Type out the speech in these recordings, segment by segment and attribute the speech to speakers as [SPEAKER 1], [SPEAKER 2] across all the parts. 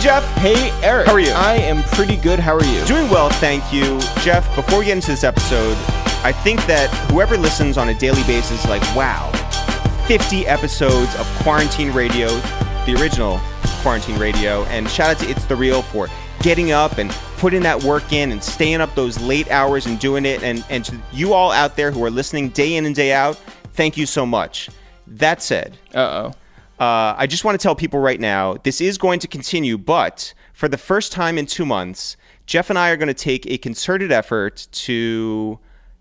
[SPEAKER 1] Jeff.
[SPEAKER 2] Hey, Eric.
[SPEAKER 1] How are you?
[SPEAKER 2] I am pretty good. How are you?
[SPEAKER 1] Doing well, thank you. Jeff, before we get into this episode, I think that whoever listens on a daily basis is like, wow, 50 episodes of Quarantine Radio, the original Quarantine Radio, and shout out to It's The Real for getting up and putting that work in and staying up those late hours and doing it. And to you all out there who are listening day in and day out, thank you so much. That said, I just want to tell people right now, this is going to continue, but for the first time in 2 months, Jeff and I are going to take a concerted effort to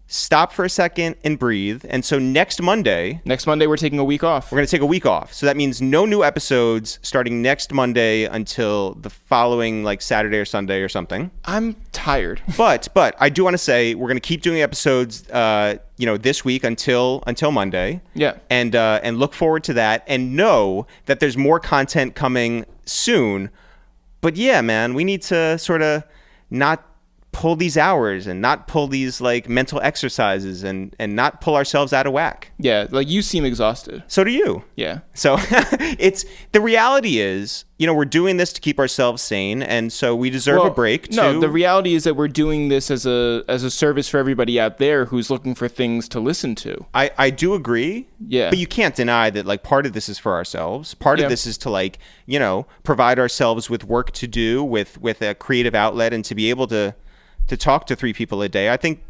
[SPEAKER 1] stop for a second and breathe. And so next Monday,
[SPEAKER 2] we're taking a week off.
[SPEAKER 1] We're going to take a week off. So that means no new episodes starting next Monday until the following like Saturday or Sunday or something.
[SPEAKER 2] I'm tired.
[SPEAKER 1] But I do want to say we're going to keep doing episodes this week until Monday.
[SPEAKER 2] Yeah.
[SPEAKER 1] And look forward to that and know that there's more content coming soon. But yeah, man, we need to sort of not pull these hours and not pull these like mental exercises and not pull ourselves out of whack.
[SPEAKER 2] Yeah, like you seem exhausted.
[SPEAKER 1] So do you.
[SPEAKER 2] Yeah.
[SPEAKER 1] So it's the reality is, we're doing this to keep ourselves sane, and so we deserve a break too.
[SPEAKER 2] No, the reality is that we're doing this as a service for everybody out there who's looking for things to listen to.
[SPEAKER 1] I do agree.
[SPEAKER 2] Yeah.
[SPEAKER 1] But you can't deny that like part of this is for ourselves. Part of this is to like, provide ourselves with work to do, with a creative outlet, and to be able to talk to 3 people a day. I think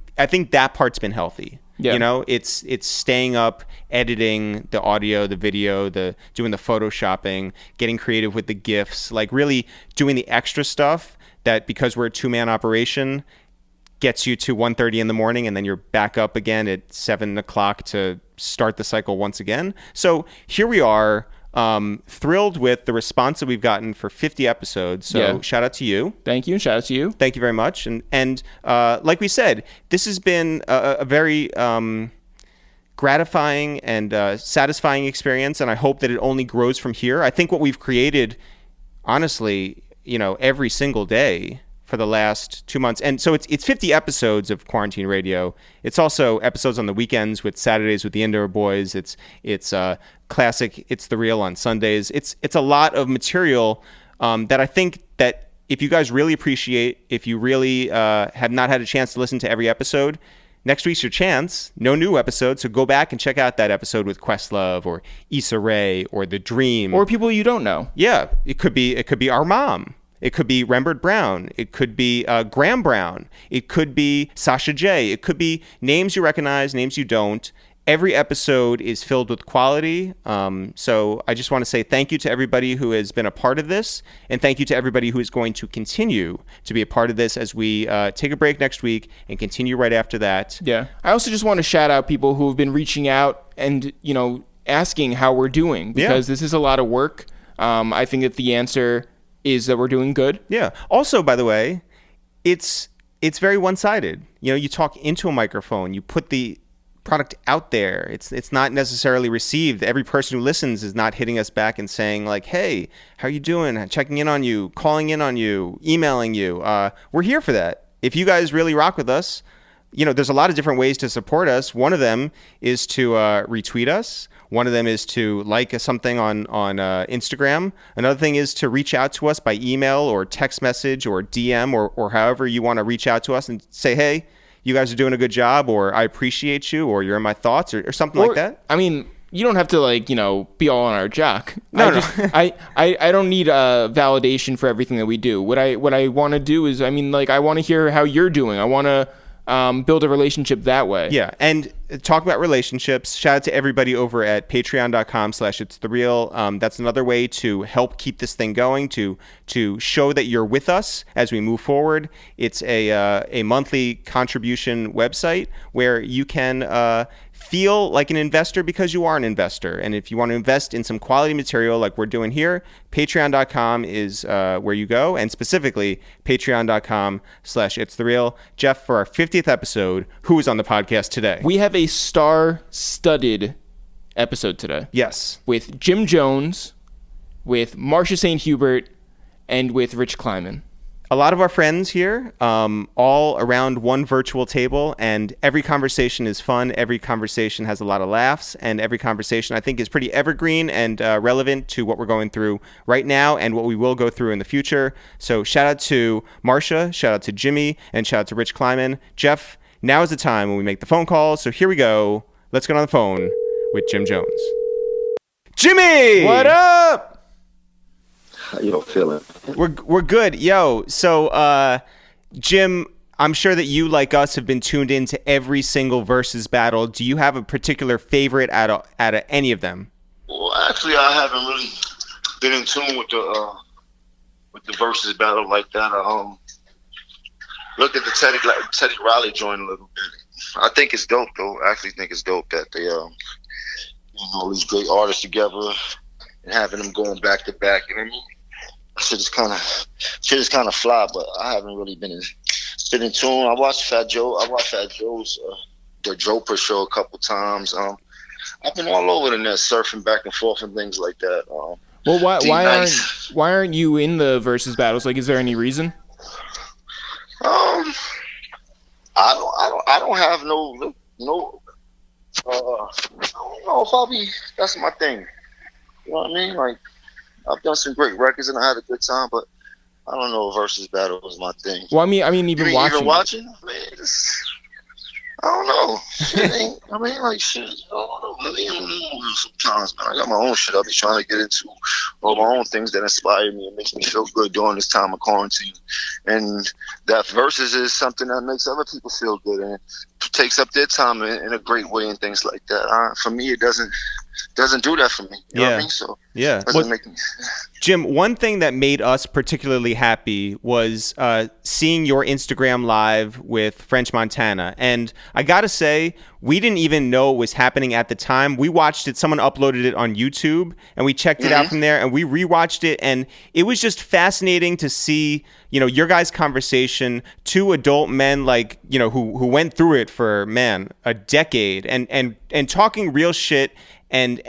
[SPEAKER 1] that part's been healthy.
[SPEAKER 2] Yeah.
[SPEAKER 1] It's staying up, editing the audio, the video, doing the photoshopping, getting creative with the GIFs, like really doing the extra stuff that, because we're a 2-man operation, gets you to 1:30 in the morning, and then you're back up again at 7 o'clock to start the cycle once again. So here we are. Thrilled with the response that we've gotten for 50 episodes. So shout out to you.
[SPEAKER 2] Thank you. And shout out to you.
[SPEAKER 1] Thank you very much. And like we said, this has been a very gratifying and satisfying experience. And I hope that it only grows from here. I think what we've created, honestly, every single day for the last 2 months. And so it's 50 episodes of Quarantine Radio. It's also episodes on the weekends with Saturdays with the Indoor Boys. It's classic It's The Real on Sundays. It's a lot of material that I think that if you guys really appreciate, if you really have not had a chance to listen to every episode, next week's your chance. No new episode, so go back and check out that episode with Questlove or Issa Rae or The Dream.
[SPEAKER 2] Or people you don't know.
[SPEAKER 1] Yeah, it could be our mom. It could be Rembert Brown. It could be Graham Brown. It could be Sasha J. It could be names you recognize, names you don't. Every episode is filled with quality. So I just want to say thank you to everybody who has been a part of this, and thank you to everybody who is going to continue to be a part of this as we take a break next week and continue right after that.
[SPEAKER 2] Yeah. I also just want to shout out people who have been reaching out and, asking how we're doing, because this is a lot of work. I think that the answer is that we're doing good.
[SPEAKER 1] Yeah. Also, by the way, it's very one-sided. You talk into a microphone, you put the product out there. It's not necessarily received. Every person who listens is not hitting us back and saying like, hey, how you doing? Checking in on you, calling in on you, emailing you. We're here for that. If you guys really rock with us, there's a lot of different ways to support us. One of them is to retweet us. One of them is to like something on Instagram. Another thing is to reach out to us by email or text message or DM or however you want to reach out to us and say, hey, you guys are doing a good job, or I appreciate you, or you're in my thoughts, or something like that.
[SPEAKER 2] I mean, you don't have to be all on our jock.
[SPEAKER 1] No.
[SPEAKER 2] I don't need validation for everything that we do. What I want to do is, I want to hear how you're doing. I want to build a relationship that way.
[SPEAKER 1] Yeah, and talk about relationships. Shout out to everybody over at patreon.com/itsthereal. That's another way to help keep this thing going, to show that you're with us as we move forward. It's a monthly contribution website where you can feel like an investor because you are an investor. And if you want to invest in some quality material like we're doing here, patreon.com is where you go, and specifically patreon.com/itsthereal. Jeff, for our 50th episode, who is on the podcast today?
[SPEAKER 2] We have a star-studded episode today.
[SPEAKER 1] Yes.
[SPEAKER 2] With Jim Jones, with Marsha St. Hubert, and with Rich Kleiman.
[SPEAKER 1] a lot of our friends here, all around one virtual table, and every conversation is fun. Every conversation has a lot of laughs, and every conversation I think is pretty evergreen and relevant to what we're going through right now and what we will go through in the future. So shout out to Marsha, shout out to Jimmy, and shout out to Rich Kleiman. Jeff, now is the time when we make the phone call. So here we go. Let's get on the phone with Jim Jones. Jimmy!
[SPEAKER 2] What up?
[SPEAKER 3] How you feeling?
[SPEAKER 1] We're good. Yo, so Jim, I'm sure that you, like us, have been tuned into every single versus battle. Do you have a particular favorite out of any of them?
[SPEAKER 3] Well, actually, I haven't really been in tune with the versus battle like that. Looked at the Teddy Riley joint a little bit. I think it's dope, though. I actually think it's dope that they all these great artists together and having them going back to back. You know what I mean? Shit is kind of fly, but I haven't really been in tune. I watched Fat Joe's the Droper show a couple times. I've been all over the net surfing back and forth and things like that.
[SPEAKER 2] Well, why aren't you in the versus battles? Like, is there any reason?
[SPEAKER 3] I don't have no. I don't know if I'll be. That's my thing. You know what I mean? Like, I've done some great records and I had a good time, but I don't know if versus battle was my thing.
[SPEAKER 2] Well, I mean, even watching.
[SPEAKER 3] I mean, I don't know. Shit ain't. I mean, like shit. I don't know. I mean, sometimes, man, I got my own shit. I'll be trying to get into all my own things that inspire me and makes me feel good during this time of quarantine. And that versus is something that makes other people feel good and takes up their time in a great way and things like that. For me, it doesn't do that for me. You know what I mean? So
[SPEAKER 1] yeah.
[SPEAKER 3] Doesn't make me.
[SPEAKER 1] Jim, one thing that made us particularly happy was seeing your Instagram live with French Montana. And I got to say, we didn't even know it was happening at the time. We watched it. Someone uploaded it on YouTube, and we checked it out from there, and we rewatched it. And it was just fascinating to see, your guys' conversation, two adult men, like, who went through it for, man, a decade and talking real shit. And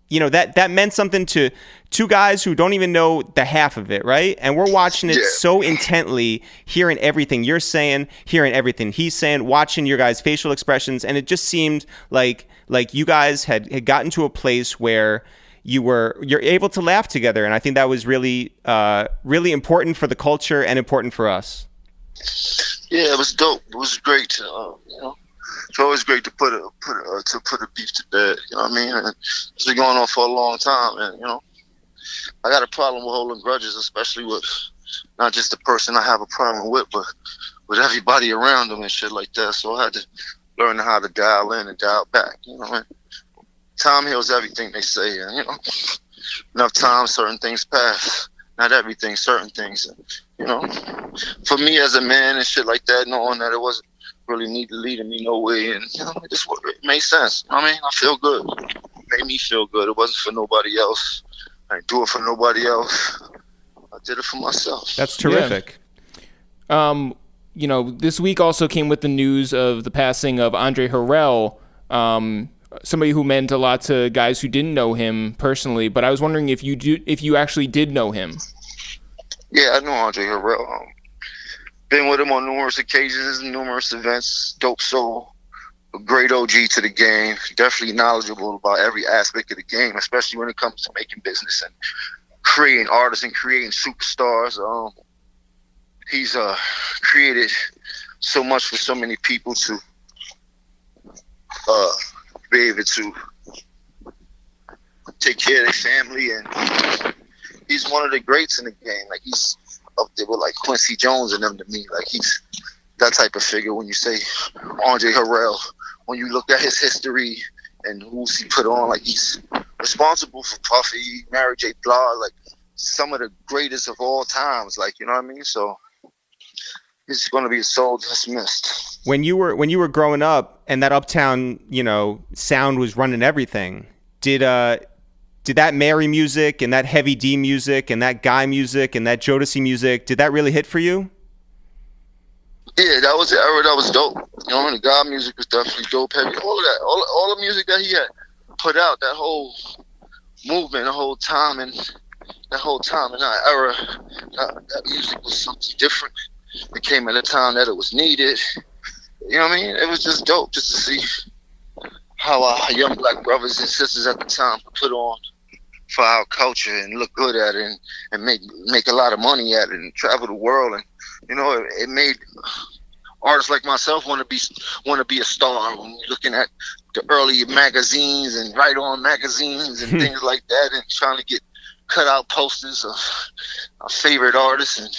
[SPEAKER 1] that meant something to two guys who don't even know the half of it, right? And we're watching it so intently, hearing everything you're saying, hearing everything he's saying, watching your guys' facial expressions, and it just seemed like you guys had gotten to a place where you're able to laugh together, and I think that was really really important for the culture and important for us.
[SPEAKER 3] Yeah, it was dope. It was great. It's always great to put a beef to bed. You know what I mean? And it's been going on for a long time, and I got a problem with holding grudges, especially with not just the person I have a problem with, but with everybody around them and shit like that. So I had to learn how to dial in and dial back. And time heals everything, they say. And enough time, certain things pass. Not everything, certain things. And, for me as a man and shit like that, knowing that it wasn't really leading me nowhere, and it made sense. I mean, I feel good. It made me feel good. It wasn't for nobody else. I didn't do it for nobody else. I did it for myself.
[SPEAKER 1] That's terrific.
[SPEAKER 2] Yeah. This week also came with the news of the passing of Andre Harrell, somebody who meant a lot to guys who didn't know him personally. But I was wondering if you actually did know him.
[SPEAKER 3] Yeah, I know Andre Harrell. Been with him on numerous occasions, numerous events. Dope soul, a great OG to the game. Definitely knowledgeable about every aspect of the game, especially when it comes to making business and creating artists and creating superstars. He's created so much for so many people to be able to take care of their family, and he's one of the greats in the game. Like, he's up there with like Quincy Jones and them to me. Like, he's that type of figure. When you say Andre Harrell, when you look at his history and who's he put on, like, he's responsible for Puffy, Mary J. Blige, like some of the greatest of all times. Like, you know what I mean? So it's going to be a soul dismissed.
[SPEAKER 1] When you were growing up and that Uptown, sound was running everything, did that Mary music and that Heavy D music and that Guy music and that Jodeci music, did that really hit for you?
[SPEAKER 3] Yeah, that was the era that was dope. The Guy music was definitely dope. Heavy, all of that, all the music that he had put out, that whole movement, the whole time, and that whole time in that era, that music was something different. It came at a time that it was needed. You know what I mean? It was just dope just to see how our young black brothers and sisters at the time could put on for our culture and look good at it and make a lot of money at it and travel the world. And you know, it made artists like myself want to be a star. When you're looking at the early magazines and Right On magazines and things like that, and trying to get cut out posters of our favorite artists and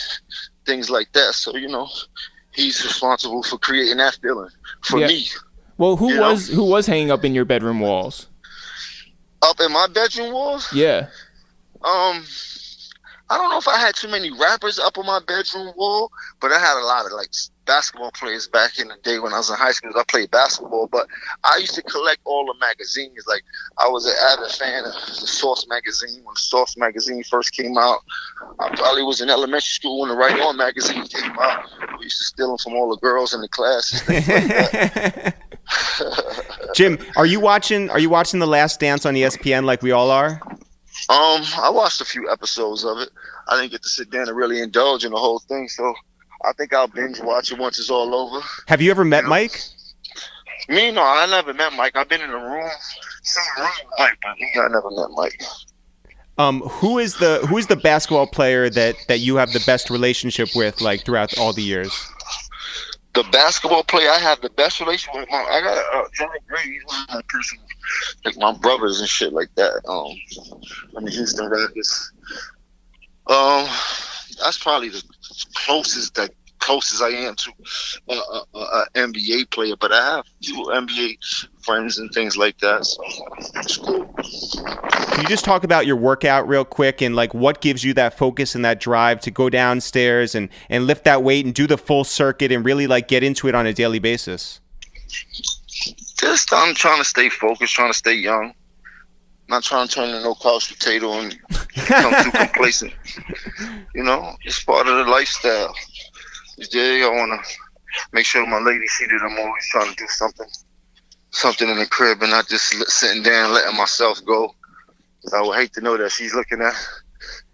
[SPEAKER 3] things like that. So you know, he's responsible for creating that feeling for me.
[SPEAKER 2] Well, who was hanging up in your bedroom walls?
[SPEAKER 3] Up in my bedroom walls?
[SPEAKER 2] Yeah.
[SPEAKER 3] I don't know if I had too many rappers up on my bedroom wall, but I had a lot of like basketball players back in the day when I was in high school. I played basketball, but I used to collect all the magazines. Like I was an avid fan of the Source magazine when Source magazine first came out. I probably was in elementary school when the Right On magazine came out. We used to steal them from all the girls in the class and things like that.
[SPEAKER 1] Jim, are you watching The Last Dance on ESPN like we all are?
[SPEAKER 3] I watched a few episodes of it. I didn't get to sit down and really indulge in the whole thing, so I think I'll binge watch it once it's all over.
[SPEAKER 1] Have you ever met Mike?
[SPEAKER 3] Me? No, I never met Mike. I've been in the room, seen the room with Mike, but I never met Mike.
[SPEAKER 1] Who is the basketball player that you have the best relationship with, like throughout all the years?
[SPEAKER 3] The basketball player I have the best relationship with, I got Johnny Gray. He's one of my personal, like my brothers and shit like that. On the Houston Rockets. That's probably the closest I am to an NBA player, but I have few NBA friends and things like that. So it's cool.
[SPEAKER 1] Can you just talk about your workout real quick and like what gives you that focus and that drive to go downstairs and lift that weight and do the full circuit and really like get into it on a daily basis?
[SPEAKER 3] Just I'm trying to stay focused, trying to stay young. Not trying to turn into no couch potato and become too complacent. You know, it's part of the lifestyle. Today I want to make sure my lady see that I'm always trying to do something in the crib and not just sitting there and letting myself go. I would hate to know that she's looking at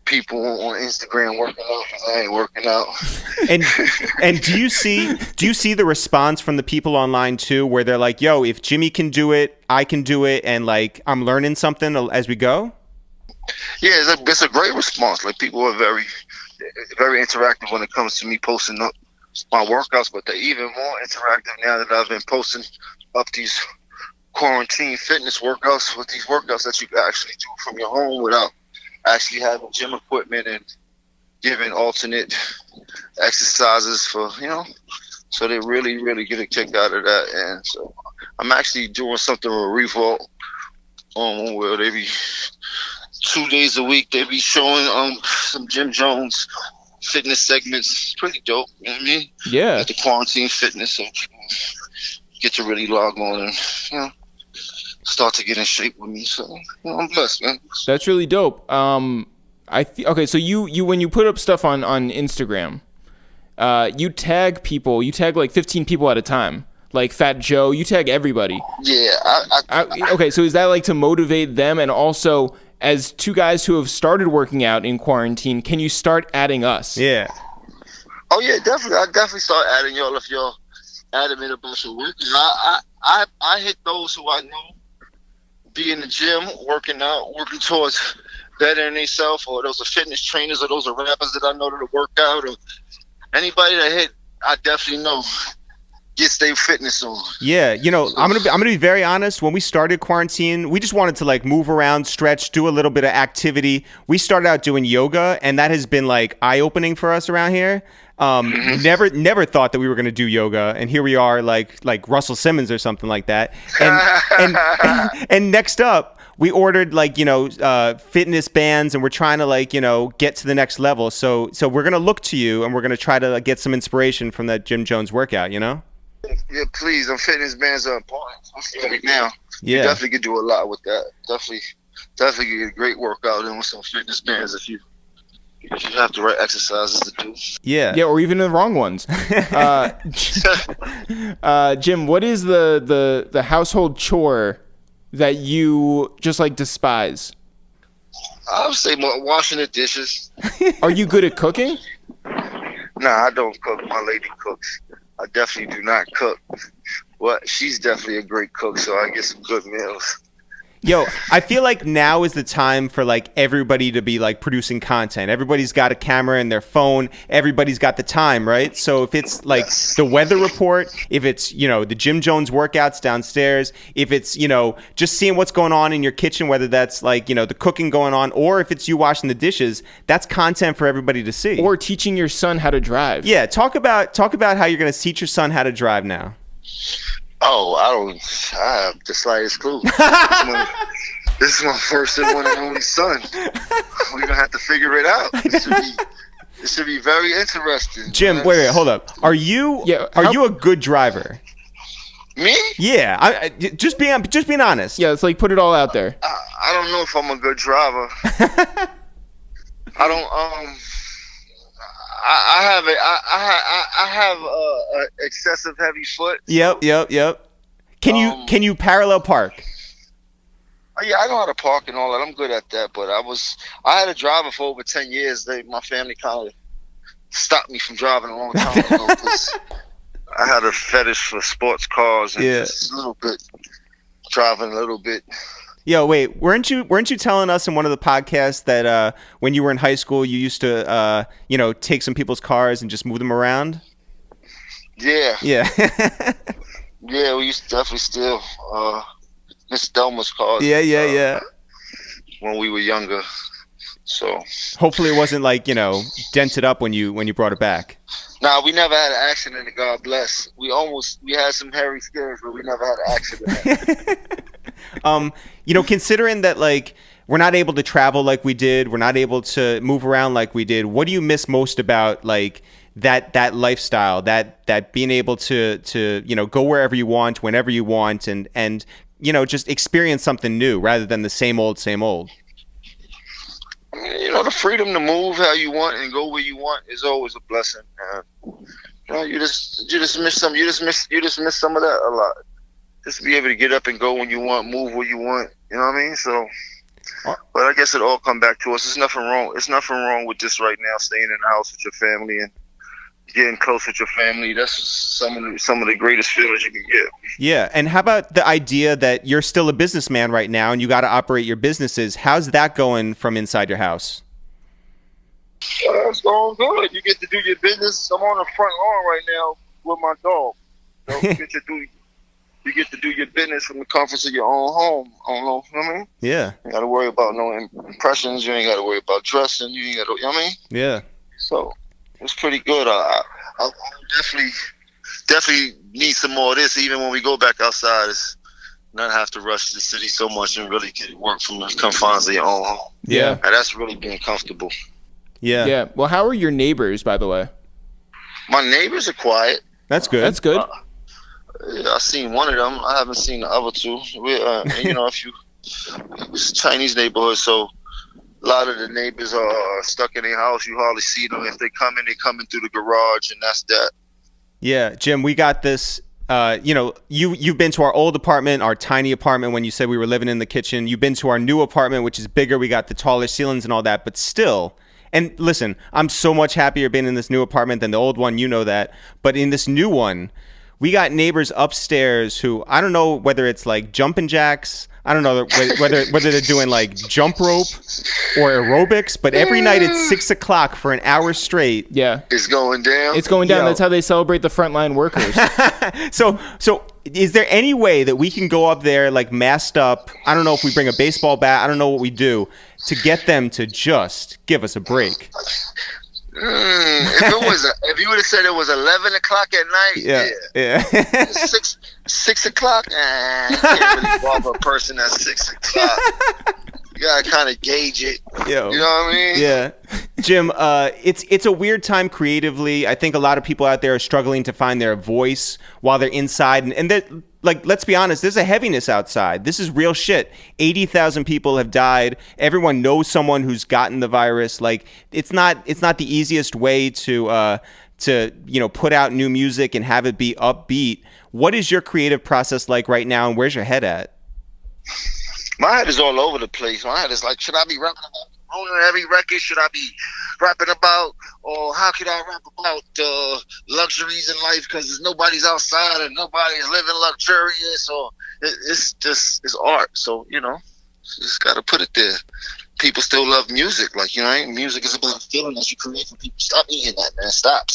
[SPEAKER 3] people on Instagram working out because I ain't working out.
[SPEAKER 1] And do you see the response from the people online too, where they're like, "Yo, if Jimmy can do it, I can do it," and like I'm learning something as we go?
[SPEAKER 3] Yeah, it's a great response. Like people are very, very interactive when it comes to me posting up my workouts, but they're even more interactive now that I've been posting up these quarantine fitness workouts with these workouts that you can actually do from your home without actually having gym equipment and giving alternate exercises for, you know, so they really, really get a kick out of that. And so I'm actually doing something with Revolt where they be 2 days a week, they be showing some Jim Jones fitness segments. Pretty dope, you know what I mean?
[SPEAKER 2] Yeah.
[SPEAKER 3] At the quarantine fitness, so people get to really log on and, you know, start to get in shape with me. So, you know, I'm blessed, man.
[SPEAKER 2] That's really dope. Okay, so you when you put up stuff on Instagram, you tag people. You tag like 15 people at a time. Like Fat Joe, you tag everybody.
[SPEAKER 3] Yeah.
[SPEAKER 2] Okay, so is that like to motivate them? And also, as two guys who have started working out in quarantine, can you start adding us?
[SPEAKER 1] Yeah.
[SPEAKER 3] Oh yeah, definitely. I definitely start adding y'all if y'all adamant about your work. I hit those who I know be in the gym, working out, working towards bettering themselves, or those are fitness trainers, or those are rappers that I know that work out, or anybody that hit, I definitely know gets their fitness on.
[SPEAKER 1] Yeah, you know, I'm gonna be very honest. When we started quarantine, we just wanted to like move around, stretch, do a little bit of activity. We started out doing yoga, and that has been like eye-opening for us around here. Never thought that we were going to do yoga, and here we are, like Russell Simmons or something like that. And next up, we ordered like, you know, fitness bands, and we're trying to like, you know, get to the next level. So we're gonna look to you, and we're gonna try to get some inspiration from that Jim Jones workout. You know?
[SPEAKER 3] Yeah, please. Them fitness bands are important, especially right now.
[SPEAKER 1] Yeah,
[SPEAKER 3] you definitely could do a lot with that. Definitely get a great workout in with some fitness bands if you have the right exercises to do.
[SPEAKER 2] Yeah, or even the wrong ones. Jim, what is the household chore that you just like despise?
[SPEAKER 3] I would say more washing the dishes.
[SPEAKER 2] Are you good at cooking?
[SPEAKER 3] Nah, I don't cook. My lady cooks. I definitely do not cook. Well, she's definitely a great cook, so I get some good meals.
[SPEAKER 1] Yo, I feel like now is the time for like everybody to be like producing content. Everybody's got a camera in their phone. Everybody's got the time, right? So if it's like the weather report, if it's, the Jim Jones workouts downstairs, if it's, just seeing what's going on in your kitchen, whether that's like, the cooking going on, or if it's you washing the dishes, that's content for everybody to see.
[SPEAKER 2] Or teaching your son how to drive.
[SPEAKER 1] Yeah, talk about how you're going to teach your son how to drive now.
[SPEAKER 3] Oh, I have the slightest clue. This is my first and one and only son. We're going to have to figure it out. It should be very interesting.
[SPEAKER 1] Jim, wait, hold up. Are you a good driver?
[SPEAKER 3] Me?
[SPEAKER 1] Yeah, just being honest.
[SPEAKER 2] Yeah, it's like put it all out there.
[SPEAKER 3] I don't know if I'm a good driver. I don't, I have excessive heavy foot.
[SPEAKER 1] Yep. Can you parallel park?
[SPEAKER 3] Yeah, I know how to park and all that. I'm good at that. But I had a driver for over 10 years. My family kind of stopped me from driving a long time ago because I had a fetish for sports cars and just driving a little bit.
[SPEAKER 1] Yo, wait, weren't you telling us in one of the podcasts that when you were in high school you used to take some people's cars and just move them around?
[SPEAKER 3] Yeah.
[SPEAKER 1] Yeah.
[SPEAKER 3] Yeah, we used to definitely steal Miss Delma's cars.
[SPEAKER 1] Yeah.
[SPEAKER 3] When we were younger. So
[SPEAKER 1] hopefully it wasn't like, dented up when you brought it back.
[SPEAKER 3] Nah, we never had an accident, God bless. We had some hairy scares, but we never had an accident.
[SPEAKER 1] Considering that like we're not able to travel like we did, we're not able to move around like we did, what do you miss most about like that lifestyle, that being able to go wherever you want, whenever you want, and just experience something new rather than the same old?
[SPEAKER 3] I mean, the freedom to move how you want and go where you want is always a blessing. You just miss some. You just miss some of that a lot. Just to be able to get up and go when you want, move where you want. You know what I mean? So, but I guess it all come back to us. There's nothing wrong. It's nothing wrong with just right now staying in the house with your family and getting close with your family. That's some of the greatest feelings you can get.
[SPEAKER 1] Yeah, and how about the idea that you're still a businessman right now and you got to operate your businesses? How's that going from inside your house?
[SPEAKER 3] It's going good. You get to do your business. I'm on the front lawn right now with my dog. So you get to do your business from the comforts of your own home. I don't know, you know what I mean?
[SPEAKER 1] Yeah.
[SPEAKER 3] You got to worry about no impressions. You ain't got to worry about dressing. You ain't got to, you know what I mean?
[SPEAKER 1] Yeah.
[SPEAKER 3] So it's pretty good. I definitely need some more of this. Even when we go back outside, it's not have to rush to the city so much and really get work from the confines of your own home.
[SPEAKER 1] Yeah.
[SPEAKER 3] And that's really being comfortable.
[SPEAKER 1] Yeah.
[SPEAKER 2] Yeah. Well, how are your neighbors, by the way? My
[SPEAKER 3] neighbors are quiet.
[SPEAKER 1] That's good.
[SPEAKER 2] That's good.
[SPEAKER 3] I've seen one of them. I haven't seen the other two. It's a Chinese neighborhood, so a lot of the neighbors are stuck in their house. You hardly see them. If they come in through the garage, and that's that.
[SPEAKER 1] Yeah, Jim, we got this. You've been to our old apartment, our tiny apartment when you said we were living in the kitchen. You've been to our new apartment, which is bigger. We got the taller ceilings and all that, but still. And listen, I'm so much happier being in this new apartment than the old one. You know that. But in this new one, we got neighbors upstairs who, I don't know whether it's like jumping jacks. I don't know whether they're doing like jump rope or aerobics, but every night at 6 o'clock for an hour straight.
[SPEAKER 2] Yeah.
[SPEAKER 3] It's going down.
[SPEAKER 2] It's going down. That's how they celebrate the frontline workers.
[SPEAKER 1] So is there any way that we can go up there like masked up? I don't know if we bring a baseball bat. I don't know what we do to get them to just give us a break.
[SPEAKER 3] If you would have said it was 11 o'clock at night,
[SPEAKER 1] yeah.
[SPEAKER 3] 6 o'clock, you can't really bother a person at 6 o'clock. You gotta kind of gauge it.
[SPEAKER 1] Yo.
[SPEAKER 3] You know what I mean?
[SPEAKER 1] Yeah. Jim, it's a weird time creatively. I think a lot of people out there are struggling to find their voice while they're inside, and like, let's be honest, there's a heaviness outside. This is real shit. 80,000 people have died. Everyone knows someone who's gotten the virus. Like, it's not the easiest way to put out new music and have it be upbeat. What is your creative process like right now, and where's your head at?
[SPEAKER 3] My head is all over the place. My head is like, should I be rapping about on every record should I be rapping about, or how could I rap about the luxuries in life because nobody's outside and nobody's living luxurious, or it's art. So just gotta put it there. People still love music, like music is about a feeling that you create for people. Stop eating that, man. Stop.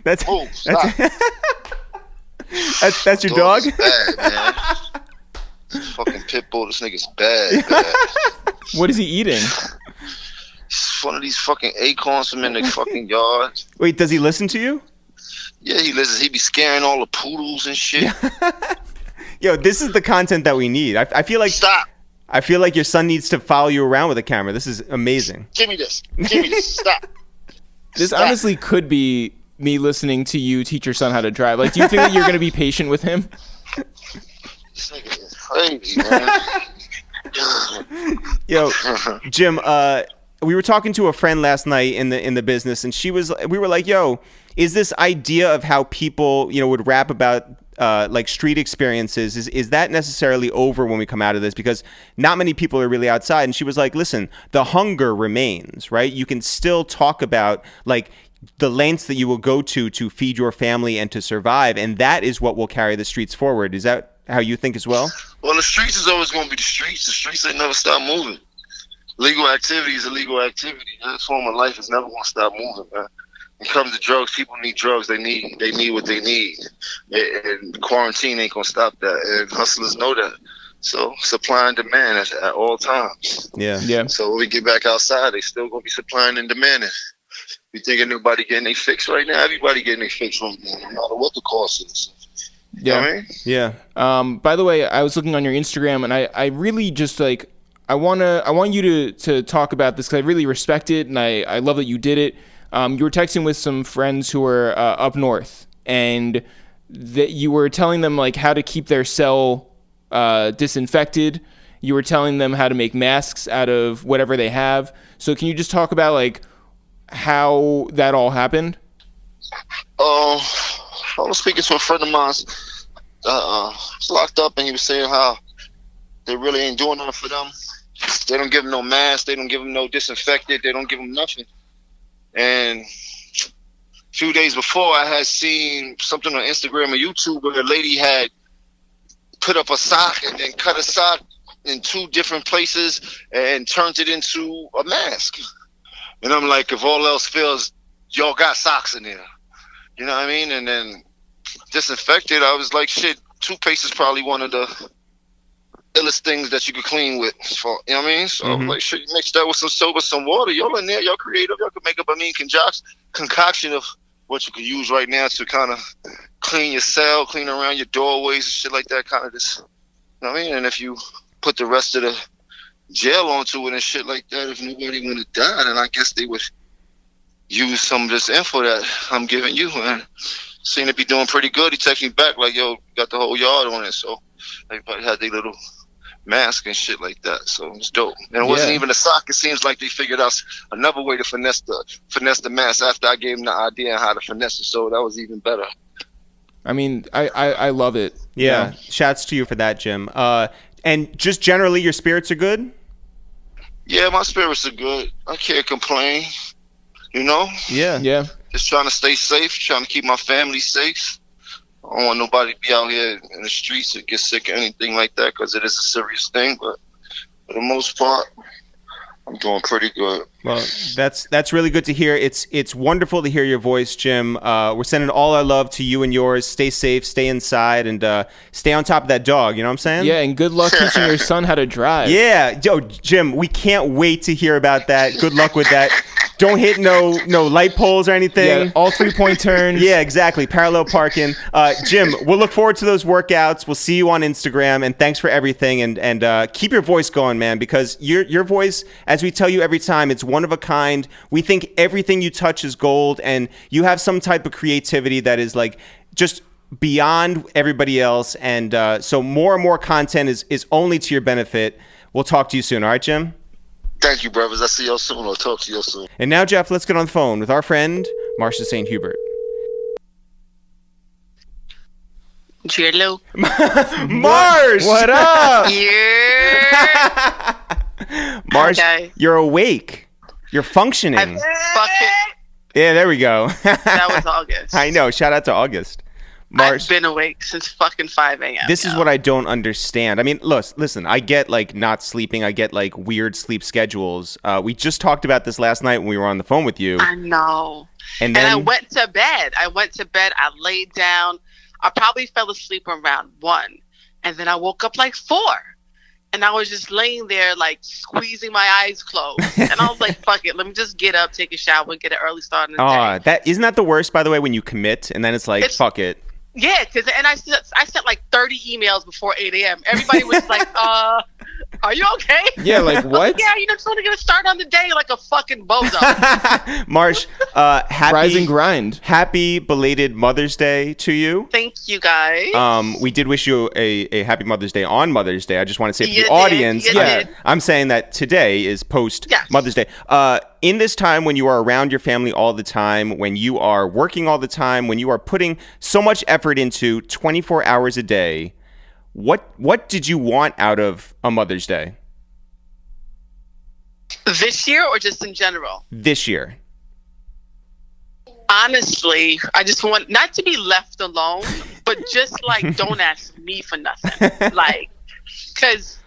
[SPEAKER 1] That's
[SPEAKER 3] stop.
[SPEAKER 1] That's your dog.
[SPEAKER 3] Bad, man. Fucking pit bull. This nigga's bad.
[SPEAKER 2] What is he eating?
[SPEAKER 3] It's one of these fucking acorns from in the fucking yard.
[SPEAKER 1] Wait, does he listen to you?
[SPEAKER 3] Yeah, he listens. He be scaring all the poodles and shit.
[SPEAKER 1] Yo, this is the content that we need. I feel like
[SPEAKER 3] Stop.
[SPEAKER 1] I feel like your son needs to follow you around with a camera. This is amazing.
[SPEAKER 3] Give me this. Stop.
[SPEAKER 2] This
[SPEAKER 3] Stop.
[SPEAKER 2] honestly could be me listening to you teach your son how to drive. Like, do you think that you're going to be patient with him?
[SPEAKER 3] This nigga is crazy, man.
[SPEAKER 1] Yo, Jim, we were talking to a friend last night in the business, and we were like, yo, is this idea of how people, would rap about like street experiences, is that necessarily over when we come out of this? Because not many people are really outside. And she was like, listen, the hunger remains, right? You can still talk about like the lengths that you will go to feed your family and to survive. And that is what will carry the streets forward. Is that how you think as well?
[SPEAKER 3] Well, the streets is always going to be the streets. The streets ain't never stop moving. Legal activity is a legal activity. That form of life is never going to stop moving, man. When it comes to drugs, people need drugs. They need what they need. And quarantine ain't going to stop that. And hustlers know that. So supply and demand at all times.
[SPEAKER 1] Yeah.
[SPEAKER 3] So when we get back outside, they still going to be supplying and demanding. You think anybody getting their fix right now? Everybody getting their fix right now, no matter what the cost is.
[SPEAKER 2] Yeah.
[SPEAKER 3] You know what I mean?
[SPEAKER 1] Yeah.
[SPEAKER 2] By the way, I was looking on your Instagram, and I really just like, I want you to talk about this because I really respect it, and I love that you did it. You were texting with some friends who were up north, and that you were telling them like how to keep their cell disinfected. You were telling them how to make masks out of whatever they have. So can you just talk about like how that all happened?
[SPEAKER 3] I was speaking to a friend of mine. He's locked up, and he was saying how they really ain't doing nothing for them. They don't give them no mask. They don't give them no disinfectant. They don't give them nothing. And a few days before, I had seen something on Instagram or YouTube where a lady had put up a sock and then cut a sock in 2 different places and turned it into a mask. And I'm like, if all else fails, y'all got socks in there. You know what I mean? And then disinfected, I was like, shit, toothpaste is probably one of the illest things that you could clean with. You know what I mean? So I was like, shit, you mix that with some soap and some water. Y'all in there, y'all creative. Y'all could make up a mean concoction of what you could use right now to kind of clean your cell, clean around your doorways and shit like that. Kind of this, you know what I mean? And if you put the rest of the jail onto it and shit like that, if nobody would have died, then I guess they would use some of this info that I'm giving you. And seem to be doing pretty good. He texted me back like, yo, got the whole yard on it. So everybody had their little mask and shit like that. So it's dope. And it wasn't even a sock. It seems like they figured out another way to finesse the mask after I gave them the idea on how to finesse it. So that was even better.
[SPEAKER 2] I mean, I love it.
[SPEAKER 1] Yeah. Shouts to you for that, Jim. And just generally, your spirits are good?
[SPEAKER 3] Yeah, my spirits are good. I can't complain. You know?
[SPEAKER 2] Yeah.
[SPEAKER 3] Just trying to stay safe, trying to keep my family safe. I don't want nobody to be out here in the streets and get sick or anything like that because it is a serious thing. But for the most part, I'm doing pretty good.
[SPEAKER 1] Well, that's really good to hear. It's wonderful to hear your voice, Jim. We're sending all our love to you and yours. Stay safe, stay inside, and stay on top of that dog. You know what I'm saying?
[SPEAKER 2] Yeah, and good luck teaching your son how to drive.
[SPEAKER 1] Yeah. Yo, Jim, we can't wait to hear about that. Good luck with that. Don't hit no light poles or anything.
[SPEAKER 2] Yeah, all 3-point turns.
[SPEAKER 1] Yeah, exactly. Parallel parking. Jim, we'll look forward to those workouts. We'll see you on Instagram, and thanks for everything. And keep your voice going, man, because your voice, as we tell you every time, it's one of a kind. We think everything you touch is gold, and you have some type of creativity that is like just beyond everybody else. And so more and more content is only to your benefit. We'll talk to you soon. All right, Jim?
[SPEAKER 3] Thank you, brothers. I'll see y'all soon. I'll talk to y'all soon.
[SPEAKER 1] And now, Jeff, let's get on the phone with our friend, Marsha St. Hubert.
[SPEAKER 4] Hello.
[SPEAKER 1] Mars!
[SPEAKER 2] What up?
[SPEAKER 4] Yeah.
[SPEAKER 1] Marsh,
[SPEAKER 4] Okay.
[SPEAKER 1] you're awake. You're functioning. Yeah, there we go.
[SPEAKER 4] That was August.
[SPEAKER 1] I know. Shout out to August. Marsh,
[SPEAKER 4] I've been awake since fucking 5 a.m.
[SPEAKER 1] this is what I don't understand. I mean, listen, I get like not sleeping. I get like weird sleep schedules. We just talked about this last night when we were on the phone with you.
[SPEAKER 4] I know.
[SPEAKER 1] And then
[SPEAKER 4] I went to bed. I laid down. I probably fell asleep around 1. And then I woke up like 4. And I was just laying there like squeezing my eyes closed. And I was like, fuck it. Let me just get up, take a shower, get an early start in the day.
[SPEAKER 1] Isn't that the worst, by the way, when you commit and then it's like, fuck it.
[SPEAKER 4] Yeah, and I sent like 30 emails before 8 a.m. Everybody was like, are you okay?
[SPEAKER 2] Yeah, like what?
[SPEAKER 4] Yeah, just want to get a start on the day like a fucking bozo.
[SPEAKER 1] Marsh, happy
[SPEAKER 2] Rise and grind.
[SPEAKER 1] Happy belated Mother's Day to you.
[SPEAKER 4] Thank you, guys.
[SPEAKER 1] We did wish you a happy Mother's Day on Mother's Day. I just want to say for
[SPEAKER 4] You
[SPEAKER 1] the
[SPEAKER 4] did,
[SPEAKER 1] audience,
[SPEAKER 4] you did.
[SPEAKER 1] I'm saying that today is post
[SPEAKER 4] Yes.
[SPEAKER 1] Mother's Day. In this time when you are around your family all the time, when you are working all the time, when you are putting so much effort into 24 hours a day, what did you want out of a Mother's Day?
[SPEAKER 4] This year or just in general?
[SPEAKER 1] This year.
[SPEAKER 4] Honestly, I just want not to be left alone, but just like don't ask me for nothing. Like, because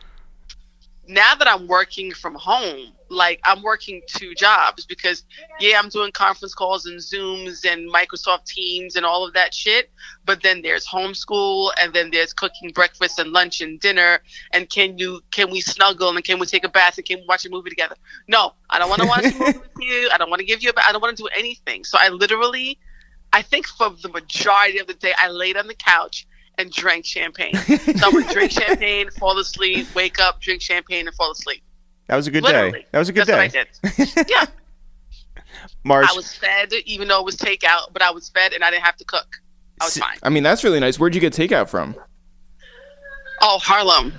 [SPEAKER 4] now that I'm working from home, like I'm working 2 jobs because I'm doing conference calls and Zooms and Microsoft Teams and all of that shit. But then there's homeschool and then there's cooking breakfast and lunch and dinner. And can we snuggle and can we take a bath and can we watch a movie together? No, I don't want to watch a movie with you. I don't want to give you a bath. I don't want to do anything. So I think for the majority of the day, I laid on the couch and drank champagne. So I would drink champagne, fall asleep, wake up, drink champagne, and fall asleep.
[SPEAKER 1] That was a good
[SPEAKER 4] Literally.
[SPEAKER 1] day. That was a good
[SPEAKER 4] That's
[SPEAKER 1] day.
[SPEAKER 4] what I did. Yeah.
[SPEAKER 1] Marsh,
[SPEAKER 4] I was fed, even though it was takeout, but I was fed and I didn't have to cook. I was fine.
[SPEAKER 2] I mean, that's really nice. Where'd you get takeout from?
[SPEAKER 4] Oh, Harlem.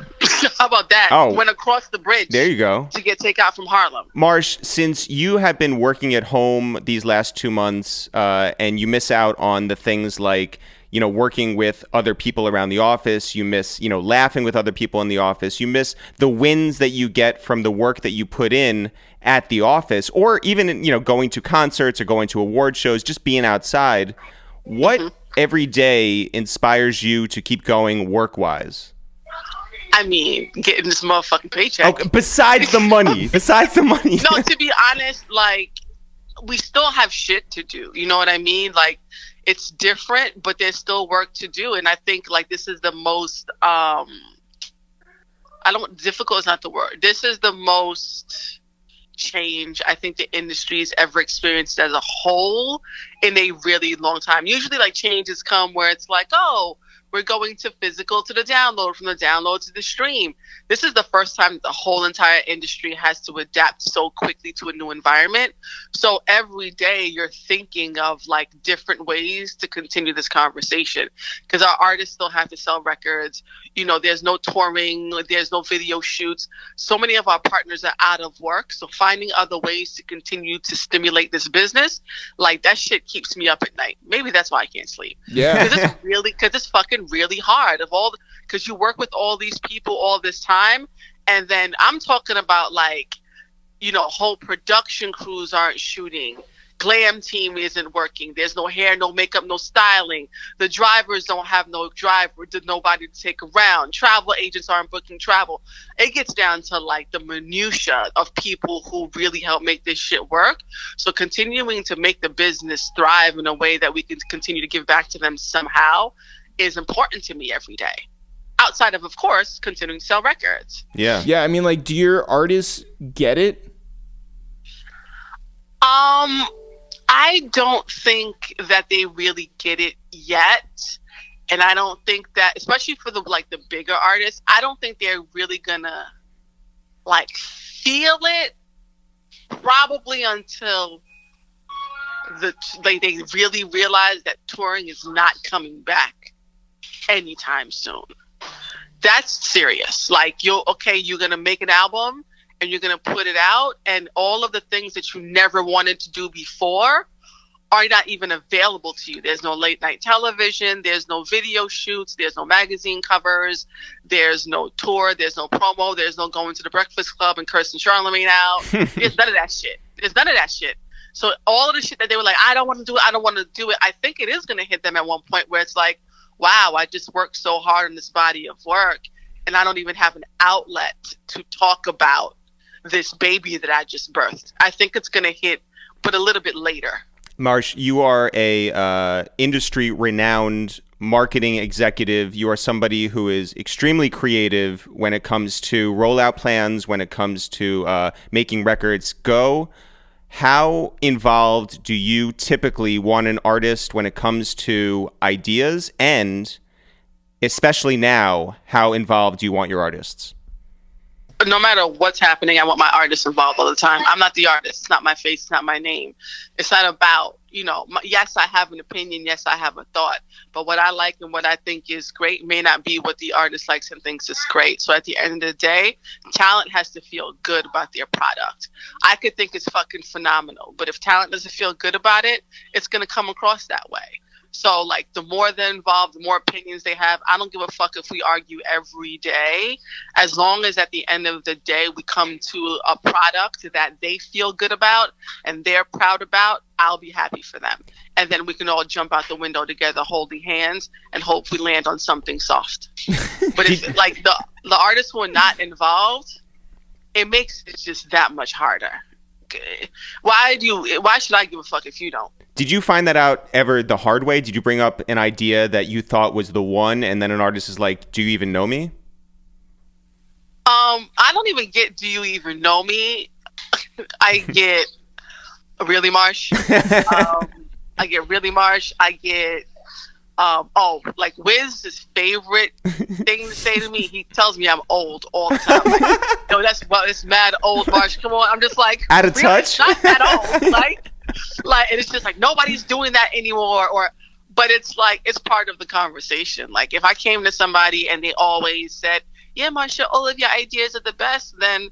[SPEAKER 4] How about that?
[SPEAKER 1] Oh.
[SPEAKER 4] Went across the bridge.
[SPEAKER 1] There you go.
[SPEAKER 4] To get takeout from Harlem.
[SPEAKER 1] Marsh, since you have been working at home these last 2 months and you miss out on the things like, working with other people around the office, you miss, laughing with other people in the office, you miss the wins that you get from the work that you put in at the office, or even, going to concerts or going to award shows, just being outside. What every day inspires you to keep going work-wise?
[SPEAKER 4] I mean, getting this motherfucking paycheck.
[SPEAKER 1] Okay, besides the money.
[SPEAKER 4] No, to be honest, like, we still have shit to do. You know what I mean? Like, it's different, but there's still work to do. And I think, like, this is the most, difficult is not the word. This is the most change I think the industry's ever experienced as a whole in a really long time. Usually, like, changes come where it's like, oh, we're going to physical to the download, from the download to the stream. This is the first time the whole entire industry has to adapt so quickly to a new environment. So every day you're thinking of like different ways to continue this conversation, because our artists still have to sell records. There's no touring, there's no video shoots. So many of our partners are out of work. So finding other ways to continue to stimulate this business, like that shit keeps me up at night. Maybe that's why I can't sleep.
[SPEAKER 2] Yeah.
[SPEAKER 4] Because it's fucking really hard because you work with all these people all this time, and then I'm talking about like, whole production crews aren't shooting, glam team isn't working, there's no hair, no makeup, no styling, the drivers don't have no driver, nobody to take around, travel agents aren't booking travel. It gets down to like the minutia of people who really help make this shit work. So continuing to make the business thrive in a way that we can continue to give back to them somehow is important to me every day, outside of course continuing to sell records.
[SPEAKER 2] Yeah, I mean, like, do your artists get it?
[SPEAKER 4] I don't think that they really get it yet, and I don't think that, especially for the bigger artists, I don't think they're really gonna like feel it probably until they really realize that touring is not coming back anytime soon. That's serious. Like, you're gonna make an album and you're gonna put it out, and all of the things that you never wanted to do before are not even available to you. There's no late night television. There's no video shoots. There's no magazine covers. There's no tour. There's no promo. There's no going to the Breakfast Club and cursing Charlemagne out. There's none of that shit. There's none of that shit. So all of the shit that they were like, I don't want to do it. I don't want to do it. I think it is going to hit them at one point where it's like, wow, I just worked so hard on this body of work and I don't even have an outlet to talk about this baby that I just birthed. I think it's going to hit, but a little bit later.
[SPEAKER 1] Marsh, you are a industry-renowned marketing executive. You are somebody who is extremely creative when it comes to rollout plans, when it comes to making records go. How involved do you typically want an artist when it comes to ideas? And especially now, how involved do you want your artists?
[SPEAKER 4] No matter what's happening, I want my artists involved all the time. I'm not the artist. It's not my face. It's not my name. It's not about, yes, I have an opinion. Yes, I have a thought. But what I like and what I think is great may not be what the artist likes and thinks is great. So at the end of the day, talent has to feel good about their product. I could think it's fucking phenomenal, but if talent doesn't feel good about it, it's going to come across that way. So, like, the more they're involved, the more opinions they have. I don't give a fuck if we argue every day. As long as at the end of the day, we come to a product that they feel good about and they're proud about, I'll be happy for them. And then we can all jump out the window together, holding hands, and hope we land on something soft. But if, like, the artists who are not involved, it makes it just that much harder. Why should I give a fuck if you don't?
[SPEAKER 1] Did you find that out ever the hard way? Did you bring up an idea that you thought was the one, and then an artist is like, do you even know me?
[SPEAKER 4] I don't even get, do you even know me? I get, really, Marsh? I get, really, Marsh? I get, like Wiz's favorite thing to say to me, he tells me I'm old all the time. Like, it's mad old, Marsh. Come on. I'm just like,
[SPEAKER 1] out of
[SPEAKER 4] really?
[SPEAKER 1] touch?
[SPEAKER 4] Not that old. Like, and it's just like nobody's doing that anymore. But it's like it's part of the conversation. Like if I came to somebody and they always said, "Yeah, Marsha, all of your ideas are the best," then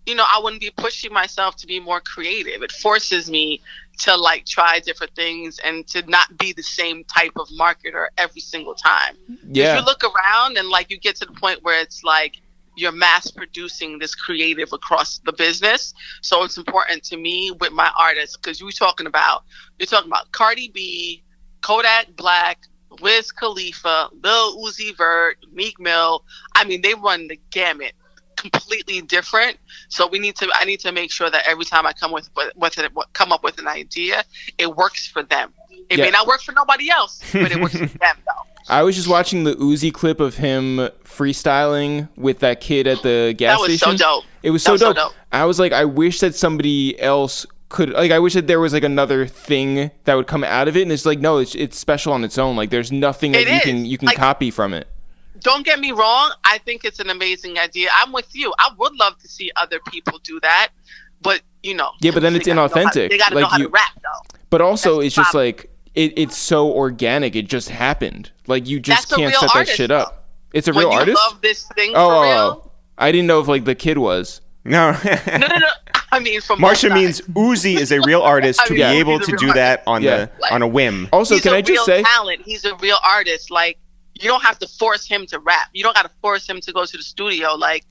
[SPEAKER 4] I wouldn't be pushing myself to be more creative. It forces me to like try different things and to not be the same type of marketer every single time.
[SPEAKER 2] Yeah.
[SPEAKER 4] If you look around and like you get to the point where it's like you're mass producing this creative across the business. So it's important to me with my artists because you're talking about Cardi B, Kodak Black, Wiz Khalifa, Lil Uzi Vert, Meek Mill. I mean, they run the gamut. Completely different. So I need to make sure that every time I come up with an idea, it works for them. It may not work for nobody else, but it works for them though.
[SPEAKER 2] I was just watching the Uzi clip of him freestyling with that kid at the gas station.
[SPEAKER 4] That was so dope.
[SPEAKER 2] It was so dope. I was like, I wish that somebody else could, like, I wish that there was like another thing that would come out of it. And it's like, no, it's special on its own. Like there's nothing that you can like, copy from it.
[SPEAKER 4] Don't get me wrong. I think it's an amazing idea. I'm with you. I would love to see other people do that, but
[SPEAKER 2] yeah, but then it's inauthentic.
[SPEAKER 4] They gotta know how to rap though.
[SPEAKER 2] But also it's just like, it's so organic. It just happened. Like you just can't set that shit up. It's a real artist?
[SPEAKER 4] You love this thing for real?
[SPEAKER 2] I didn't know if like the kid was.
[SPEAKER 1] No.
[SPEAKER 4] No. I mean, from
[SPEAKER 1] Marsha means Uzi is a real artist to be able to do that on a whim.
[SPEAKER 2] Also, can I just say,
[SPEAKER 4] talent. He's a real artist. Like you don't have to force him to rap. You don't got to force him to go to the studio. Like